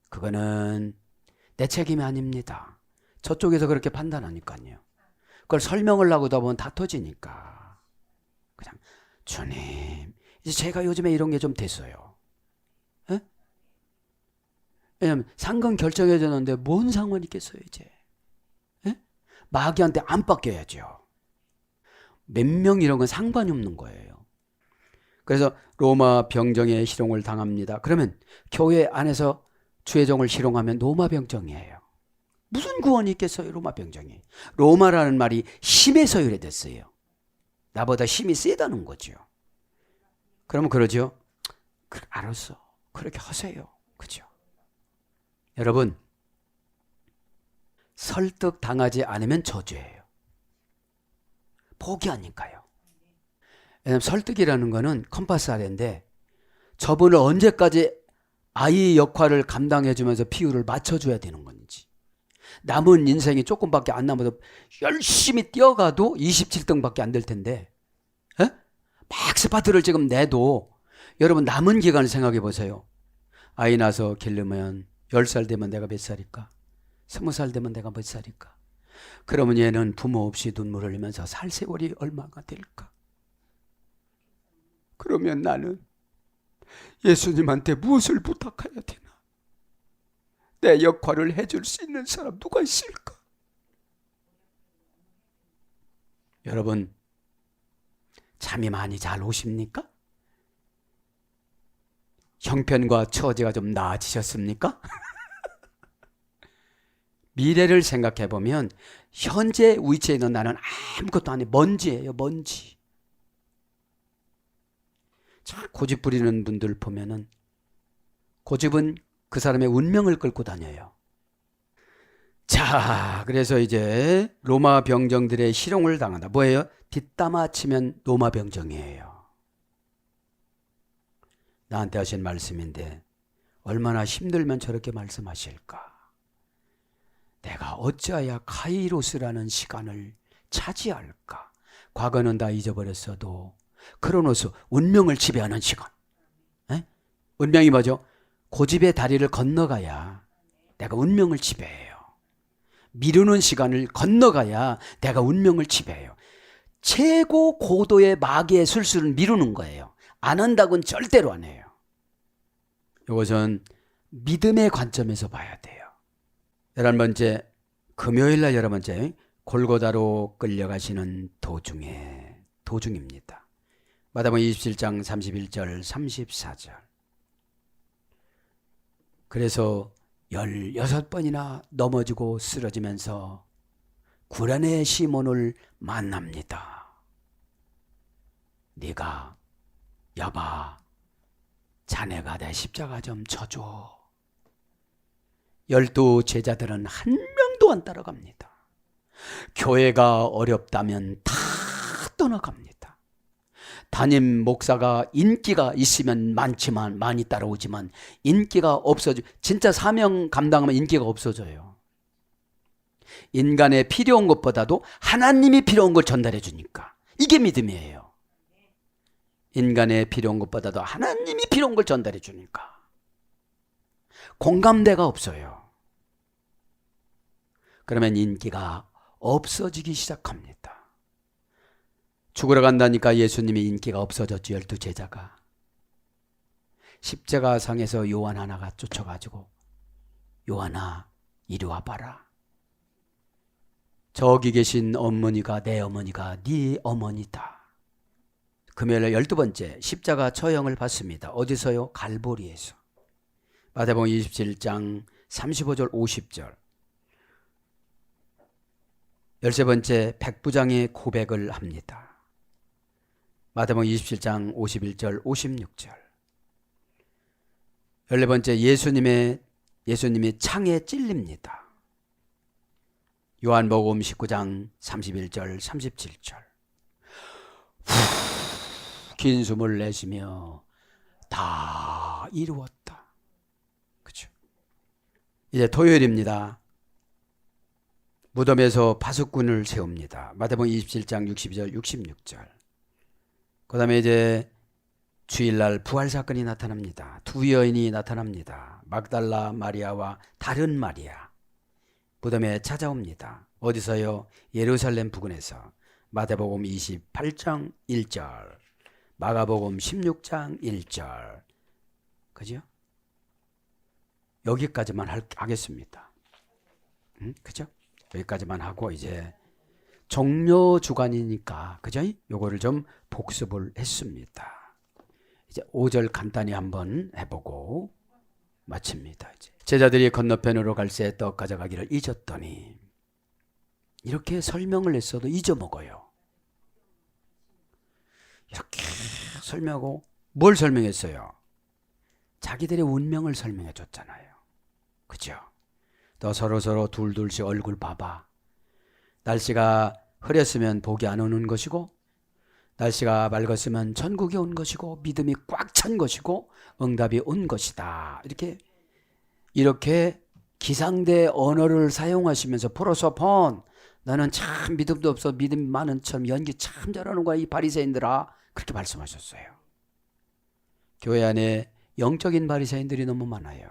그거는 내 책임이 아닙니다. 저쪽에서 그렇게 판단하니까요. 그걸 설명을 하고다 보면 다 터지니까 그냥 주님, 이제 제가 요즘에 이런 게 좀 됐어요. 에? 왜냐면 상금 결정해졌는데 뭔 상관이 있겠어요 이제. 에? 마귀한테 안 뺏겨야죠. 몇 명 이런 건 상관이 없는 거예요. 그래서 로마 병정의 희롱을 당합니다. 그러면 교회 안에서 주의 종을 희롱하면 로마 병정이에요. 무슨 구원이 있겠어요, 로마 병정이. 로마라는 말이 힘에서 유래됐어요. 나보다 힘이 세다는 거죠. 그러면 그러죠. 알았어, 그렇게 하세요. 그죠? 여러분, 설득 당하지 않으면 저주예요. 포기하니까요. 왜냐하면 설득이라는 거는 컴파스 아래인데 저분을 언제까지 아이 역할을 감당해 주면서 비율을 맞춰줘야 되는 건지. 남은 인생이 조금밖에 안 남아도 열심히 뛰어가도 27등밖에 안 될 텐데, 에? 막 스파트를 지금 내도 여러분 남은 기간을 생각해 보세요. 아이 낳아서 기르면 10살 되면 내가 몇 살일까? 20살 되면 내가 몇 살일까? 그러면 얘는 부모 없이 눈물을 흘리면서 살 세월이 얼마가 될까? 그러면 나는 예수님한테 무엇을 부탁해야 되나? 내 역할을 해줄 수 있는 사람 누가 있을까? 여러분, 잠이 많이 잘 오십니까? 형편과 처지가 좀 나아지셨습니까? 미래를 생각해 보면 현재 위치에 있는 나는 아무것도 아니 먼지예요, 먼지. 참 고집 부리는 분들 보면은 고집은 그 사람의 운명을 끌고 다녀요. 자, 그래서 이제 로마 병정들의 희롱을 당한다. 뭐예요? 뒷담화 치면 로마 병정이에요. 나한테 하신 말씀인데 얼마나 힘들면 저렇게 말씀하실까? 내가 어찌하여 카이로스라는 시간을 차지할까? 과거는 다 잊어버렸어도 크로노스, 운명을 지배하는 시간. 에? 운명이 뭐죠? 고집의 다리를 건너가야 내가 운명을 지배해요. 미루는 시간을 건너가야 내가 운명을 지배해요. 최고 고도의 마귀의 술수는 미루는 거예요. 안 한다고는 절대로 안 해요. 이것은 믿음의 관점에서 봐야 돼요. 11번째, 금요일날 11번째, 골고다로 끌려가시는 도중입니다. 마태복음 27장 31절 34절. 그래서 16번이나 넘어지고 쓰러지면서 구레네 시몬을 만납니다. 네가 여봐, 자네가 내 십자가 좀 져줘. 12 제자들은 한 명도 안 따라갑니다. 교회가 어렵다면 다 떠나갑니다. 담임 목사가 인기가 있으면 많지만 많이 따라오지만 인기가 없어져, 진짜 사명 감당하면 인기가 없어져요. 인간의 필요한 것보다도 하나님이 필요한 걸 전달해 주니까 이게 믿음이에요. 인간의 필요한 것보다도 하나님이 필요한 걸 전달해 주니까 공감대가 없어요. 그러면 인기가 없어지기 시작합니다. 죽으러 간다니까 예수님이 인기가 없어졌죠. 12 제자가. 십자가상에서 요한 하나가 쫓아가지고 요한아 이리 와봐라. 저기 계신 어머니가 내 어머니가 네 어머니다. 금요일에 12번째 십자가 처형을 받습니다. 어디서요? 갈보리에서. 마태복음 27장 35절 50절. 13번째 백부장의 고백을 합니다. 마태복음 27장 51절 56절. 14번째 예수님이 창에 찔립니다. 요한복음 19장 31절 37절. 긴 숨을 내쉬며 다 이루었다. 그렇죠? 이제 토요일입니다. 무덤에서 파수꾼을 세웁니다. 마태복음 27장 62절 66절. 그 다음에 이제 주일날 부활사건이 나타납니다. 두 여인이 나타납니다. mag달라 마리아와 다른 마리아. 무덤에 찾아옵니다. 어디서요? 예루살렘 부근에서. 마태복음 28장 1절, 마가복음 16장 1절. 그죠? 여기까지만 하겠습니다. 그죠? 여기까지만 하고 이제 종료 주간이니까 그죠? 요거를 좀 복습을 했습니다. 이제 5절 간단히 한번 해보고 마칩니다. 이제 제자들이 건너편으로 갈새 떡 가져가기를 잊었더니 이렇게 설명을 했어도 잊어먹어요. 이렇게 설명하고 뭘 설명했어요? 자기들의 운명을 설명해 줬잖아요. 그죠? 너 서로 둘둘씩 얼굴 봐봐. 날씨가 흐렸으면 복이 안 오는 것이고 날씨가 맑았으면 천국이 온 것이고 믿음이 꽉 찬 것이고 응답이 온 것이다. 이렇게 기상대 언어를 사용하시면서 프로소폰 나는 참 믿음도 없어 믿음이 많은 처럼 연기 참 잘하는 거야 이 바리새인들아. 그렇게 말씀하셨어요. 교회 안에 영적인 바리새인들이 너무 많아요.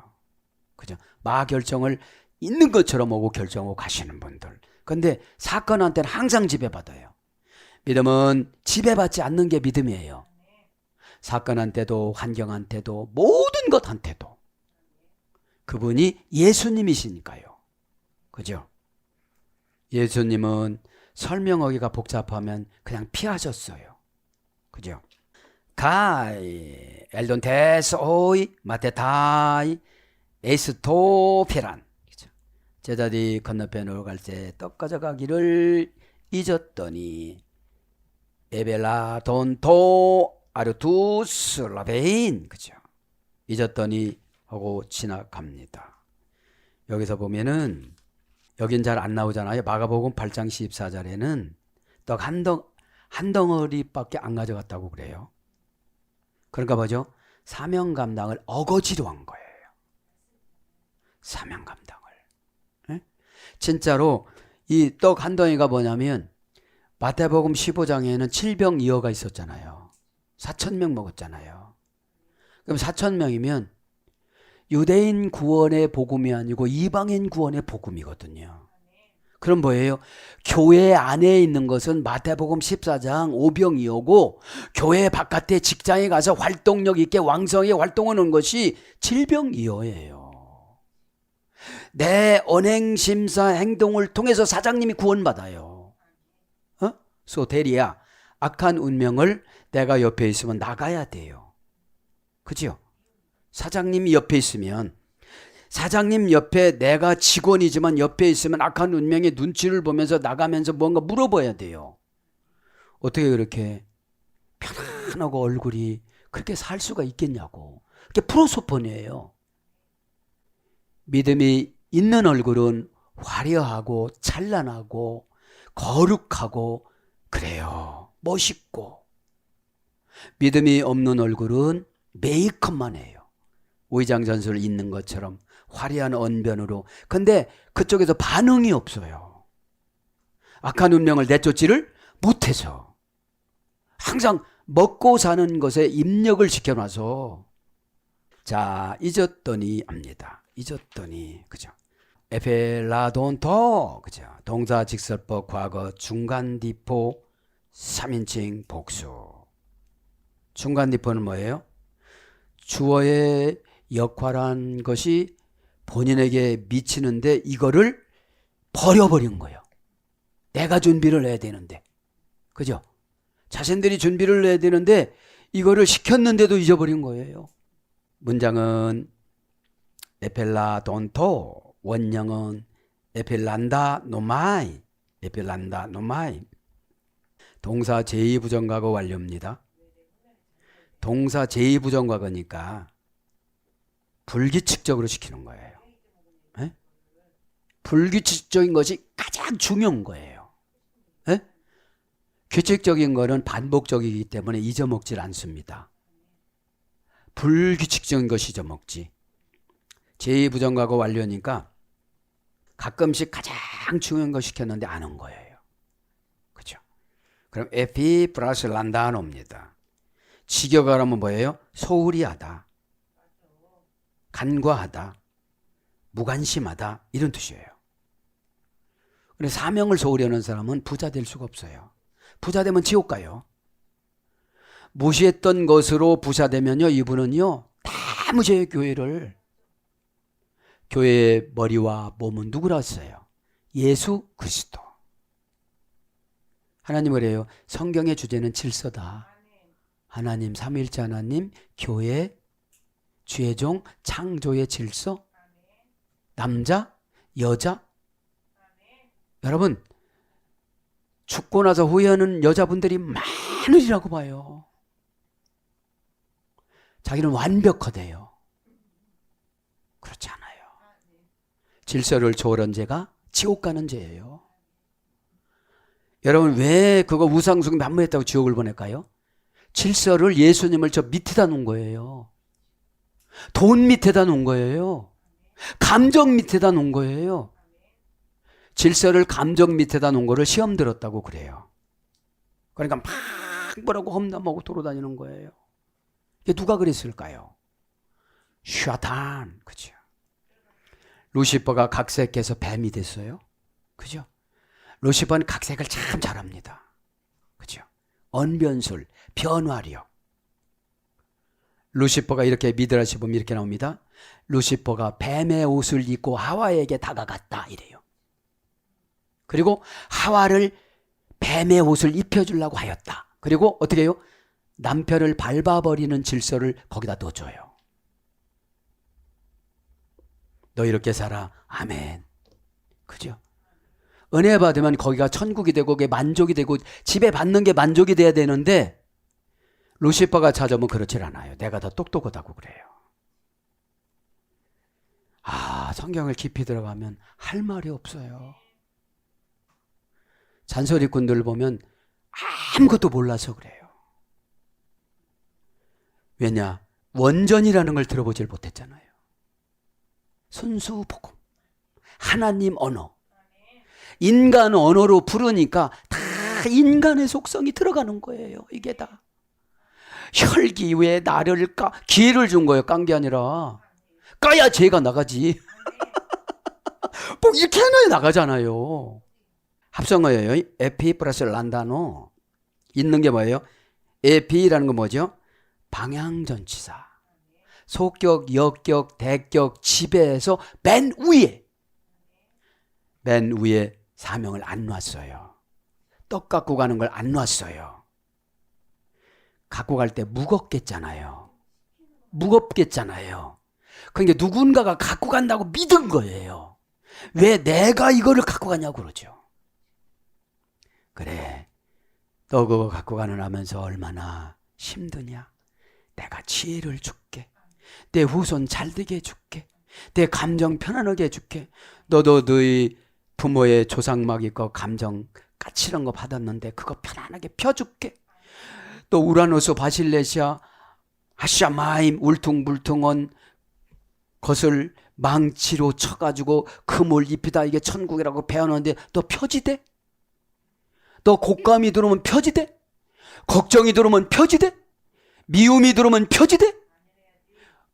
그죠? 마 결정을 있는 것처럼 오고 결정하고 가시는 분들. 근데 사건한테는 항상 지배받아요. 믿음은 지배받지 않는 게 믿음이에요. 사건한테도 환경한테도 모든 것한테도. 그분이 예수님이시니까요. 그죠? 예수님은 설명하기가 복잡하면 그냥 피하셨어요. 그죠? 가이 엘돈테스 오이 마테타이 에스토페란. 제자들이 건너편으로 갈 때 떡 가져가기를 잊었더니 에벨라돈토 아르투스 라베인. 그죠? 잊었더니 하고 지나갑니다. 여기서 보면은 여긴 잘 안 나오잖아요. 마가복음 8장 14절에는 떡 한 덩어리밖에 안 가져갔다고 그래요. 그러니까 뭐죠? 사명 감당을 어거지로 한 거예요. 사명 감당을. 네? 진짜로 이 떡 한 덩이가 뭐냐면 마태복음 15장에는 7병2호가 있었잖아요. 4,000명 먹었잖아요. 그럼 4,000명이면 유대인 구원의 복음이 아니고 이방인 구원의 복음이거든요. 그럼 뭐예요? 교회 안에 있는 것은 마태복음 14장 5병2호고 교회 바깥에 직장에 가서 활동력 있게 왕성하게 활동하는 것이 7병2호예요. 내 언행심사 행동을 통해서 사장님이 구원받아요. 소테리아, 악한 운명을 내가 옆에 있으면 나가야 돼요. 그죠? 사장님이 옆에 있으면 사장님 옆에 내가 직원이지만 옆에 있으면 악한 운명의 눈치를 보면서 나가면서 뭔가 물어봐야 돼요. 어떻게 그렇게 편안하고 얼굴이 그렇게 살 수가 있겠냐고. 그게 프로소폰이에요. 믿음이 있는 얼굴은 화려하고 찬란하고 거룩하고 그래요. 멋있고. 믿음이 없는 얼굴은 메이크업만 해요. 의장전술 있는 것처럼 화려한 언변으로. 근데 그쪽에서 반응이 없어요. 악한 운명을 내쫓지를 못해서. 항상 먹고 사는 것에 입력을 시켜놔서. 자, 잊었더니 합니다. 잊었더니. 그죠? 에펠라돈토. 그죠? 동사 직설법 과거 중간디포 3인칭 복수. 중간디포는 뭐예요? 주어의 역할한 것이 본인에게 미치는데 이거를 버려버린 거예요. 내가 준비를 해야 되는데. 그죠? 자신들이 준비를 해야 되는데 이거를 시켰는데도 잊어버린 거예요. 문장은 에펠라 돈토, 원형은 에펠란다 노마이, 에펠란다 노마이. 동사 제2부정과거 완료입니다. 동사 제2부정과거니까 불규칙적으로 시키는 거예요. 네? 불규칙적인 것이 가장 중요한 거예요. 네? 규칙적인 거는 반복적이기 때문에 잊어먹질 않습니다. 불규칙적인 것이 잊어먹지. 제2부정과거 완료니까 가끔씩 가장 중요한 거 시켰는데 안 한 거예요. 그죠? 그럼 에피 플러스 란다노입니다. 직역하라면 뭐예요? 소홀히 하다, 간과하다, 무관심하다 이런 뜻이에요. 근데 사명을 소홀히 하는 사람은 부자 될 수가 없어요. 부자 되면 지옥 가요. 무시했던 것으로 부자 되면요, 이분은요 다 무시해요. 교회의 머리와 몸은 누구라서요? 예수 그리스도. 하나님 그래요. 성경의 주제는 질서다. 하나님, 삼위일체 하나님, 교회, 주의 종, 창조의 질서, 남자, 여자. 여러분, 죽고 나서 후회하는 여자분들이 많으리라고 봐요. 자기는 완벽하대요. 그렇지 않아요. 질서를 초월한 죄가 지옥 가는 죄예요. 여러분, 왜 그거 우상숭배 만무했다고 지옥을 보낼까요? 질서를, 예수님을 저 밑에다 놓은 거예요. 돈 밑에다 놓은 거예요. 감정 밑에다 놓은 거예요. 질서를 감정 밑에다 놓은 거를 시험 들었다고 그래요. 그러니까 막 뭐라고 험담하고 돌아다니는 거예요. 이게 누가 그랬을까요? 샤탄. 그죠? 루시퍼가 각색해서 뱀이 됐어요. 그죠? 루시퍼는 각색을 참 잘합니다. 그죠? 언변술, 변화력. 루시퍼가 이렇게 미드라시 보면 이렇게 나옵니다. 루시퍼가 뱀의 옷을 입고 하와에게 다가갔다 이래요. 그리고 하와를 뱀의 옷을 입혀주려고 하였다. 그리고 어떻게 해요? 남편을 밟아버리는 질서를 거기다 넣어줘요. 너 이렇게 살아. 아멘. 그죠? 은혜 받으면 거기가 천국이 되고 그게 만족이 되고 집에 받는 게 만족이 돼야 되는데 루시퍼가 찾아오면 그렇질 않아요. 내가 더 똑똑하다고 그래요. 성경을 깊이 들어가면 할 말이 없어요. 잔소리꾼들 보면 아무것도 몰라서 그래요. 왜냐? 원전이라는 걸 들어보질 못했잖아요. 순수 복음, 하나님 언어, 인간 언어로 부르니까 다 인간의 속성이 들어가는 거예요. 이게 다 혈기 왜 나를 기회를 준 거예요. 깐 게 아니라 까야 죄가 나가지. 꼭 이렇게 해놔야 나가잖아요. 합성어예요. 에피 플러스 란다노. 있는 게 뭐예요? 에피라는 건 뭐죠? 방향전치사. 소격, 역격, 대격, 지배에서 맨 위에 사명을 안 놨어요. 떡 갖고 가는 걸 안 놨어요. 갖고 갈 때 무겁겠잖아요. 그러니까 누군가가 갖고 간다고 믿은 거예요. 왜 내가 이거를 갖고 가냐고 그러죠. 그래, 너 그거 갖고 가는 하면서 얼마나 힘드냐. 내가 지혜를 줄게. 내 후손 잘되게 해줄게. 내 감정 편안하게 해줄게. 너도 너희 부모의 조상막 있고 감정 까칠한 거 받았는데 그거 편안하게 펴줄게. 또 우라노스 바실레시아 하샤마임 울퉁불퉁한 것을 망치로 쳐가지고 금을 입히다 이게 천국이라고 배웠는데 너 펴지대? 너 곶감이 들어오면 펴지대? 걱정이 들어오면 펴지대? 미움이 들어오면 펴지대?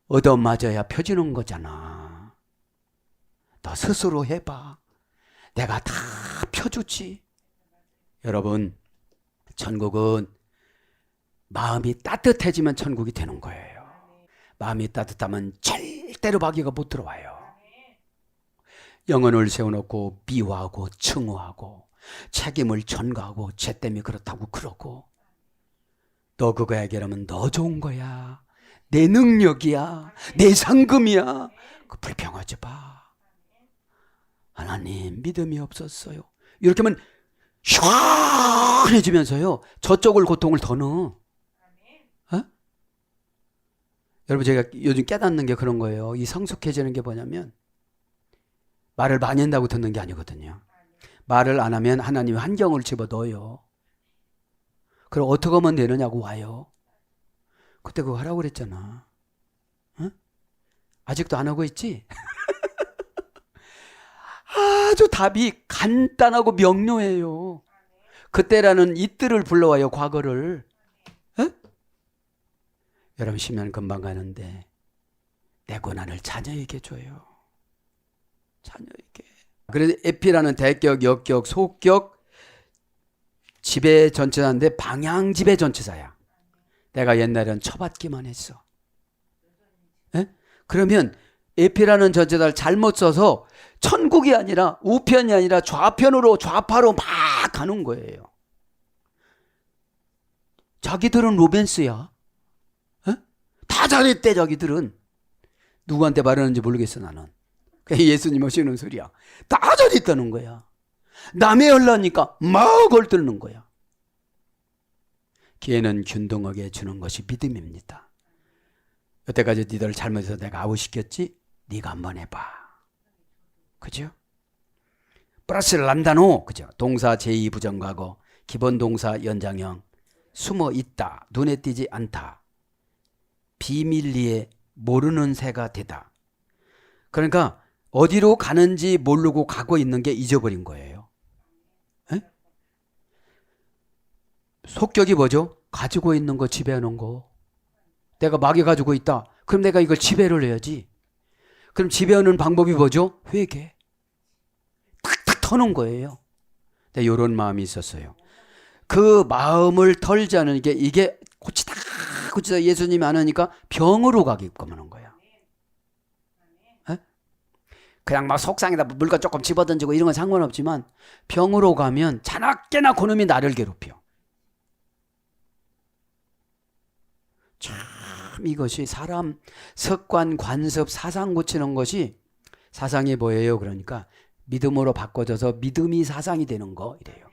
얻어맞아야 펴지는 거잖아. 너 스스로 해봐. 내가 다 펴주지. 여러분, 천국은 마음이 따뜻해지면 천국이 되는 거예요. 마음이 따뜻하면 절대로 마귀가 못 들어와요. 영혼을 세워놓고 비호하고 증오하고 책임을 전가하고 쟤 때문에 그렇다고 그러고, 너 그거 해결하면 너 좋은 거야, 내 능력이야, 내 상금이야, 그 불평하지 마. 하나님 믿음이 없었어요. 이렇게 하면 시원해지면서요 저쪽을 고통을 더 넣어. 어? 여러분, 제가 요즘 깨닫는 게 그런 거예요. 이 성숙해지는 게 뭐냐면 말을 많이 한다고 듣는 게 아니거든요. 말을 안 하면 하나님이 환경을 집어넣어요. 그럼 어떻게 하면 되느냐고 와요. 그때 그거 하라고 그랬잖아. 어? 아직도 안 하고 있지? 아주 답이 간단하고 명료해요. 그때라는 이때를 불러와요, 과거를. 에? 여러분, 10년 금방 가는데 내 고난을 자녀에게 줘요. 자녀에게. 그래서 에피라는 대격, 역격, 속격, 지배 전치사인데 방향 지배 전치사야. 내가 옛날엔 쳐받기만 했어. 에? 그러면 에피라는 전치사를 잘못 써서 천국이 아니라 우편이 아니라 좌편으로 좌파로 막 가는 거예요. 자기들은 로맨스야. 에? 다 잘했대 자기들은. 누구한테 말하는지 모르겠어 나는. 예수님 오시는 소리야. 다 잘했다는 거야. 남의 연라니까 막 얼뜨는 거야. 기회는 균등하게 주는 것이 믿음입니다. 여태까지 니들 잘못해서 내가 아웃시켰지? 네가 한번 해봐. 그죠? 플러스를 난다노. 그죠? 동사 제2 부정과거, 기본 동사 연장형, 숨어 있다, 눈에 띄지 않다, 비밀리에 모르는 새가 되다. 그러니까 어디로 가는지 모르고 가고 있는 게 잊어버린 거예요. 에? 속격이 뭐죠? 가지고 있는 거 지배해 놓은 거. 내가 마귀 가지고 있다. 그럼 내가 이걸 지배를 해야지. 그럼 지배하는 방법이 뭐죠? 회개. 탁탁 터는 거예요. 네, 이런 마음이 있었어요. 그 마음을 털자는 게 이게 고치다 예수님이 안 하니까 병으로 가게끔 하는 거야. 에? 그냥 막 속상해다 물건 조금 집어던지고 이런 건 상관없지만 병으로 가면 자나깨나 그놈이 나를 괴롭혀. 참 이것이 사람 습관, 관습, 사상 고치는 것이 사상이 뭐예요? 그러니까 믿음으로 바꿔져서 믿음이 사상이 되는 거 이래요.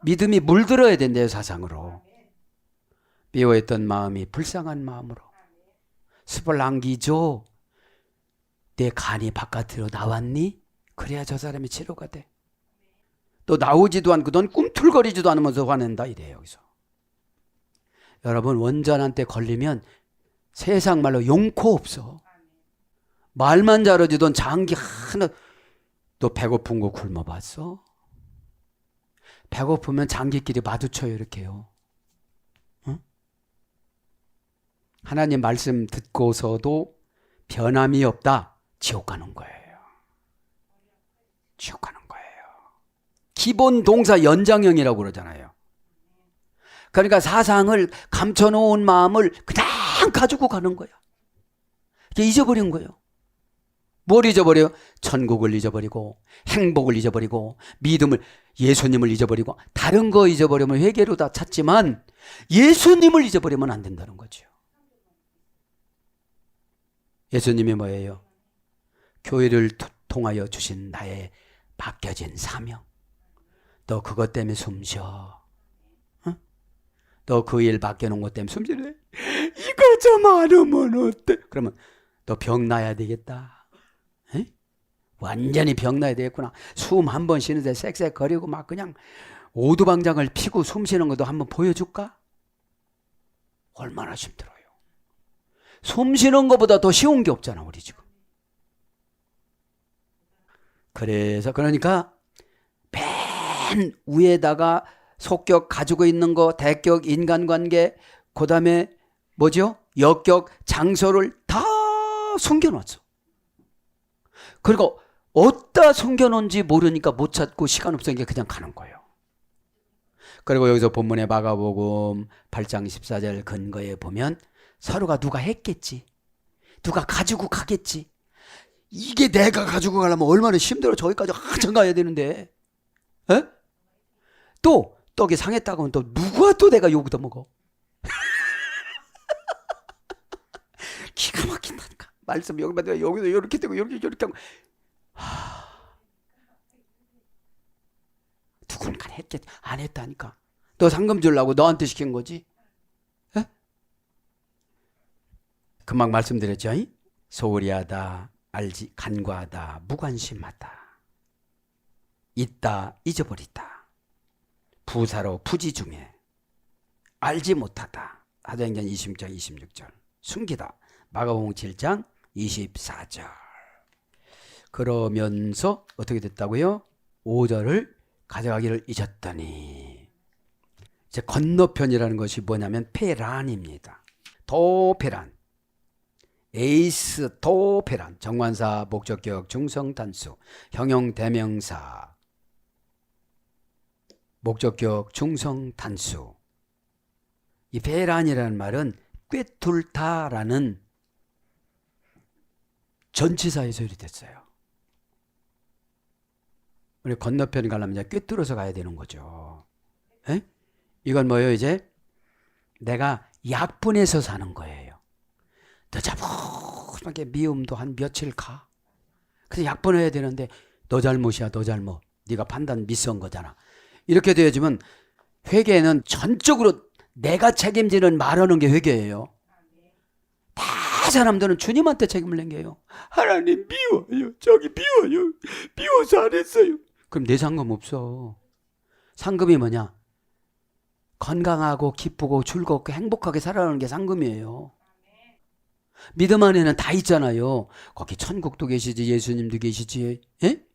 믿음이 물들어야 된대요, 사상으로. 비워있던 마음이 불쌍한 마음으로 습을 남기죠. 내 간이 바깥으로 나왔니? 그래야 저 사람이 치료가 돼. 또 나오지도 않고 넌 꿈틀거리지도 않으면서 화낸다 이래요. 여기서 여러분, 원전한테 걸리면 세상 말로 용코 없어. 말만 잘하지 넌 장기 하나. 너 배고픈 거 굶어봤어? 배고프면 장기끼리 마주쳐요 이렇게요. 응? 하나님 말씀 듣고서도 변함이 없다. 지옥 가는 거예요. 지옥 가는 거예요. 기본 동사 연장형이라고 그러잖아요. 그러니까 사상을 감춰놓은 마음을 그냥 가지고 가는 거야. 이게 잊어버린 거예요. 뭘 잊어버려요? 천국을 잊어버리고 행복을 잊어버리고 믿음을, 예수님을 잊어버리고 다른 거 잊어버리면 회개로 다 찾지만 예수님을 잊어버리면 안 된다는 거죠. 예수님이 뭐예요? 교회를 통하여 주신 나의 맡겨진 사명. 너 그것 때문에 숨 쉬어. 너 그 일 맡겨놓은 것 때문에 숨 쉬래. 이거 좀 알으면 어때? 그러면 너 병 나야 되겠다. 에? 완전히 병 나야 되겠구나. 숨 한 번 쉬는데 쌕쌕거리고 막 그냥 오두방장을 피고 숨 쉬는 것도 한번 보여줄까? 얼마나 힘들어요. 숨 쉬는 것보다 더 쉬운 게 없잖아 우리 지금. 그래서 그러니까 맨 위에다가 속격 가지고 있는 거, 대격 인간관계, 그 다음에 뭐죠? 역격 장소를 다 숨겨놨어. 그리고 어디다 숨겨놓은지 모르니까 못 찾고 시간 없으니까 그냥 가는 거예요. 그리고 여기서 본문의 마가복음 8장 14절 근거에 보면 서로가 누가 했겠지. 누가 가지고 가겠지. 이게 내가 가지고 가려면 얼마나 힘들어. 저기까지 한참 가야 되는데. 에? 또 떡이 상했다고 하면 또 누가 또 내가 욕을 먹어. 기가 막힌다니까. 말씀 여기만 내가 여기서 이렇게 되고 이렇게 하고. 누군가 했겠지. 안 했다니까. 너 상금 주려고 너한테 시킨 거지. 에? 금방 말씀드렸죠. 소홀히 하다, 알지, 간과하다, 무관심하다, 있다, 잊어버리다, 부사로 부지 중에, 알지 못하다. 사도행전 26장 26절. 숨기다. 마가복음 7장 24절. 그러면서 어떻게 됐다고요? 5절을 가져가기를 잊었더니. 이제 건너편이라는 것이 뭐냐면 페란입니다. 도페란. 에이스 도페란. 정관사 목적격 중성 단수. 형용 대명사. 목적격 중성 단수. 이 페란이라는 말은 꿰뚫다라는 전치사에서 유래됐어요. 우리 건너편 가려면 이제 꿰뚫어서 가야 되는 거죠. 에? 이건 뭐예요? 이제 내가 약분해서 사는 거예요. 너자분하게 미움도 한 며칠 가. 그래서 약분해야 되는데 너 잘못이야, 너 잘못. 네가 판단 미스한 거잖아. 이렇게 되어지면 회개는 전적으로 내가 책임지는 말하는 게 회개예요. 다 사람들은 주님한테 책임을 남겨요. 하나님 미워요. 저기 미워요. 미워서 안 했어요. 그럼 내 상금 없어. 상금이 뭐냐? 건강하고 기쁘고 즐겁고 행복하게 살아가는 게 상금이에요. 믿음 안에는 다 있잖아요. 거기 천국도 계시지, 예수님도 계시지. 예?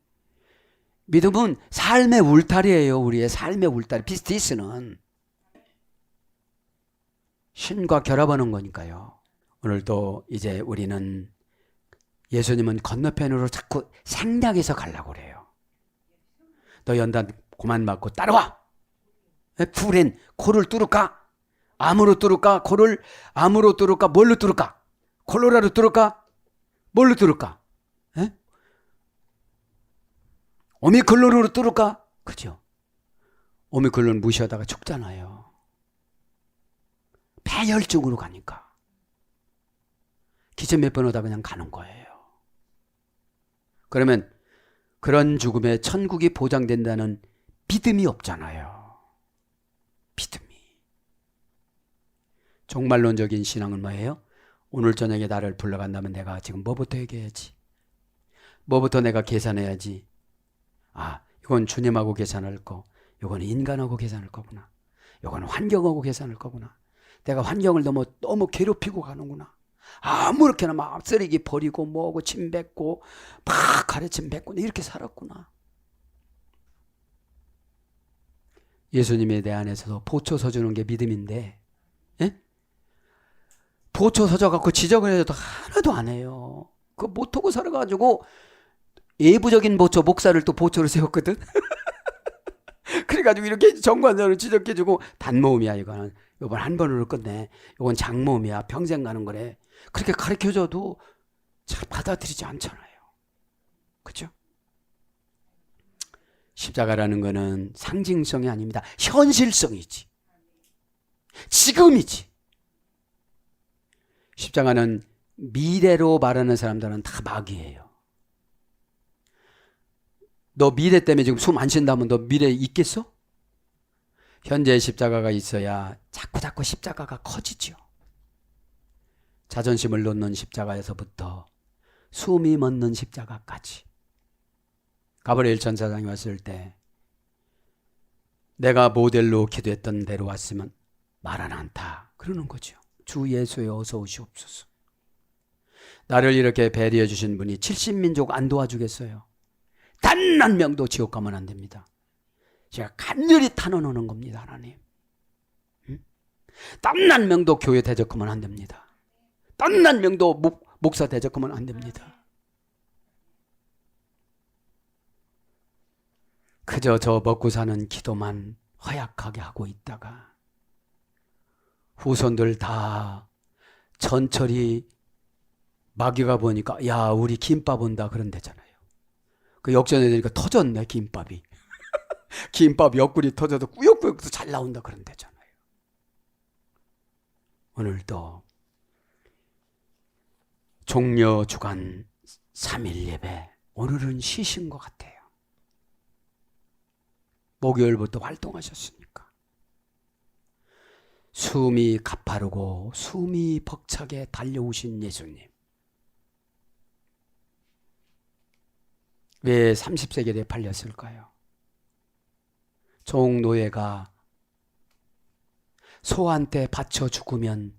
믿음은 삶의 울타리예요. 우리의 삶의 울타리. 피스티스는 신과 결합하는 거니까요. 오늘도 이제 우리는 예수님은 건너편으로 자꾸 생략해서 가려고 그래요. 너 연단 그만 맞고 따라와. 풀엔 코를 뚫을까? 암으로 뚫을까? 코를 암으로 뚫을까? 뭘로 뚫을까? 콜로라로 뚫을까? 뭘로 뚫을까? 에? 오미클론으로 뚫을까? 그죠? 오미클론 무시하다가 죽잖아요. 폐혈증으로 가니까. 기침 몇 번 오다 그냥 가는 거예요. 그러면 그런 죽음에 천국이 보장된다는 믿음이 없잖아요. 믿음이. 종말론적인 신앙은 뭐예요? 오늘 저녁에 나를 불러간다면 내가 지금 뭐부터 얘기해야지? 뭐부터 내가 계산해야지? 아, 이건 주님하고 계산할 거, 이건 인간하고 계산할 거구나. 이건 환경하고 계산할 거구나. 내가 환경을 너무 괴롭히고 가는구나. 아무렇게나 막 쓰레기 버리고 뭐하고 침 뱉고 막 가래침 뱉고 이렇게 살았구나. 예수님에 대한에서도 보초 서주는 게 믿음인데, 예? 보초 서져갖고 지적을 해도 하나도 안 해요. 그거 못하고 살아가지고 예부적인 보초, 목사를 또 보초로 세웠거든. 그래가지고 이렇게 정관장으로 지적해주고 단모음이야 이거는. 이번 한 번으로 끝내. 이건 장모음이야. 평생 가는 거래. 그렇게 가르쳐줘도 잘 받아들이지 않잖아요. 그렇죠? 십자가라는 거는 상징성이 아닙니다. 현실성이지. 지금이지. 십자가는 미래로 말하는 사람들은 다 마귀예요. 너 미래 때문에 지금 숨 안 쉰다면 너 미래에 있겠어? 현재 십자가가 있어야 자꾸 십자가가 커지죠. 자존심을 놓는 십자가에서부터 숨이 멎는 십자가까지. 가브리엘 천사장이 왔을 때 내가 모델로 기도했던 대로 왔으면 말 안 한다 그러는 거죠. 주 예수여 어서 오시옵소서. 나를 이렇게 배려해 주신 분이 70민족 안 도와주겠어요? 단 한 명도 지옥 가면 안 됩니다. 제가 간절히 탄원하는 겁니다. 하나님. 단 한 명도 교회 대적하면 안 됩니다. 단 한 명도 목사 대적하면 안 됩니다. 그저 저 먹고 사는 기도만 허약하게 하고 있다가 후손들 다 천천히 마귀가 보니까 야 우리 김밥 온다 그런대잖아요. 그 역전해 되니까 터졌네 김밥이. 김밥 옆구리 터져도 꾸역꾸역 잘 나온다 그런대잖아요. 오늘도 종려 주간 3일 예배 오늘은 쉬신 것 같아요. 목요일부터 활동하셨으니까. 숨이 가파르고 숨이 벅차게 달려오신 예수님. 왜 30세겔에 팔렸을까요? 종노예가 소한테 바쳐 죽으면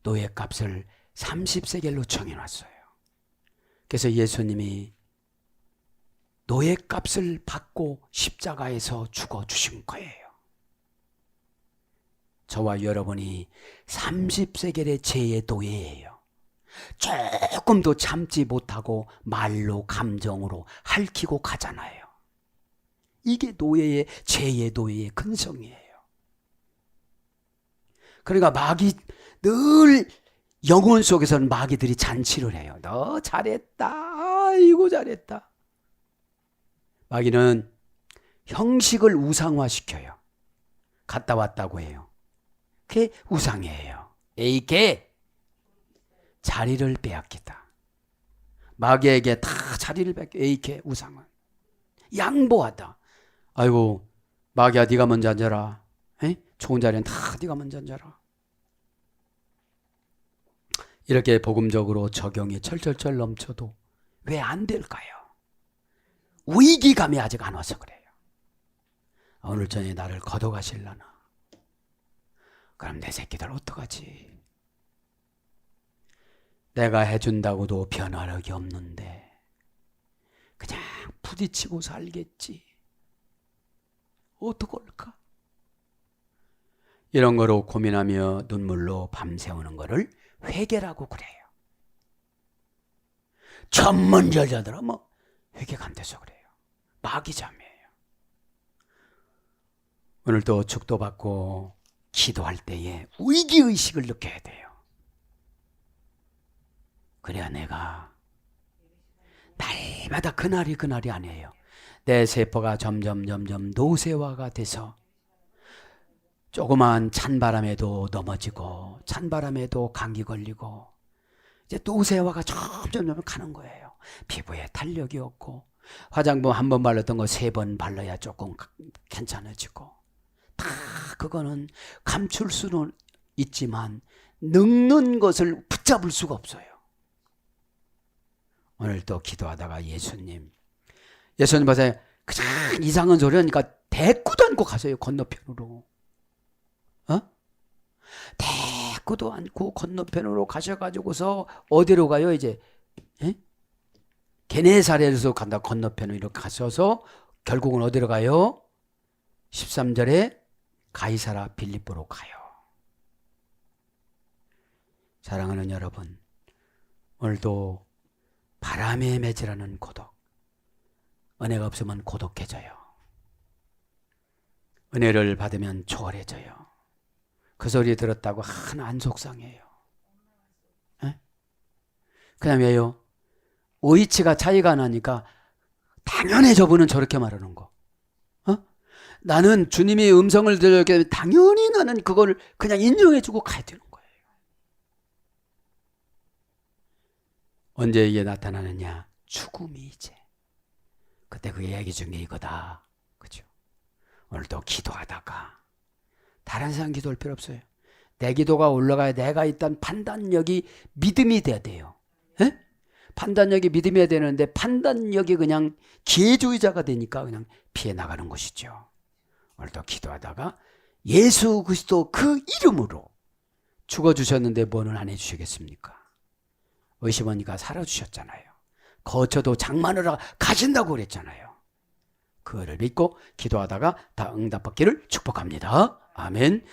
노예값을 30세겔로 정해놨어요. 그래서 예수님이 노예값을 받고 십자가에서 죽어주신 거예요. 저와 여러분이 30세겔의 죄의 노예예요. 조금도 참지 못하고 말로 감정으로 핥히고 가잖아요. 이게 노예의 죄의 노예의 근성이에요. 그러니까 마귀 늘 영혼 속에서는 마귀들이 잔치를 해요. 너 잘했다. 아이고 잘했다. 마귀는 형식을 우상화시켜요. 갔다 왔다고 해요. 그게 우상이에요. 에이게 자리를 빼앗기다. 마귀에게 다 자리를 뺏겨. 에이게 우상은 양보하다. 아이고 마귀야 네가 먼저 앉아라. 에? 좋은 자리는 다 네가 먼저 앉아라. 이렇게 복음적으로 적용이 철철철 넘쳐도 왜 안 될까요? 위기감이 아직 안 와서 그래요. 오늘 저녁에 나를 걷어가실라나. 그럼 내 새끼들 어떡하지? 내가 해준다고도 변화력이 없는데 그냥 부딪히고 살겠지. 어떡할까? 이런 거로 고민하며 눈물로 밤새우는 거를 회개라고 그래요. 전문절자들은 뭐 회개가 안 돼서 그래요. 마귀잠이에요. 오늘도 축도 받고 기도할 때에 위기의식을 느껴야 돼요. 그래야 내가 날마다 그날이 아니에요. 내 세포가 점점 노쇠화가 돼서 조그만 찬바람에도 넘어지고 찬바람에도 감기 걸리고 이제 노쇠화가 점점 가는 거예요. 피부에 탄력이 없고 화장품 한 번 발랐던 거 3번 발라야 조금 괜찮아지고 다 그거는 감출 수는 있지만 늙는 것을 붙잡을 수가 없어요. 오늘 또 기도하다가 예수님 보세요. 그냥 이상한 소리 하니까 대꾸도 않고 가세요. 건너편으로. 대꾸도 않고 건너편으로 가셔가지고서 어디로 가요 이제? 게네사렛에서 간다. 건너편으로 이렇게 가셔서 결국은 어디로 가요? 13절에 가이사라 빌립보로 가요. 사랑하는 여러분, 오늘도 바람에 맺으라는 고독. 은혜가 없으면 고독해져요. 은혜를 받으면 초월해져요. 그 소리 들었다고 하나 안 속상해요. 그냥 왜요? 의치가 차이가 나니까 당연히 저분은 저렇게 말하는 거. 나는 주님의 음성을 들었기 당연히 나는 그걸 그냥 인정해주고 가야 되는 거예요. 언제 이게 나타나느냐? 죽음이 이제. 그때 그 얘기 중에 이거다. 그죠? 오늘도 기도하다가 다른 사람 기도할 필요 없어요. 내 기도가 올라가야 내가 일단 판단력이 믿음이 돼야 돼요. 판단력이 믿음이 돼야 되는데 판단력이 그냥 기회주의자가 되니까 그냥 피해 나가는 것이죠. 오늘도 기도하다가 예수 그리스도 그 이름으로 죽어주셨는데 뭐는 안 해주시겠습니까? 의심하니까 살아주셨잖아요. 거쳐도 장만하러 가신다고 그랬잖아요. 그거를 믿고 기도하다가 다 응답받기를 축복합니다. 아멘.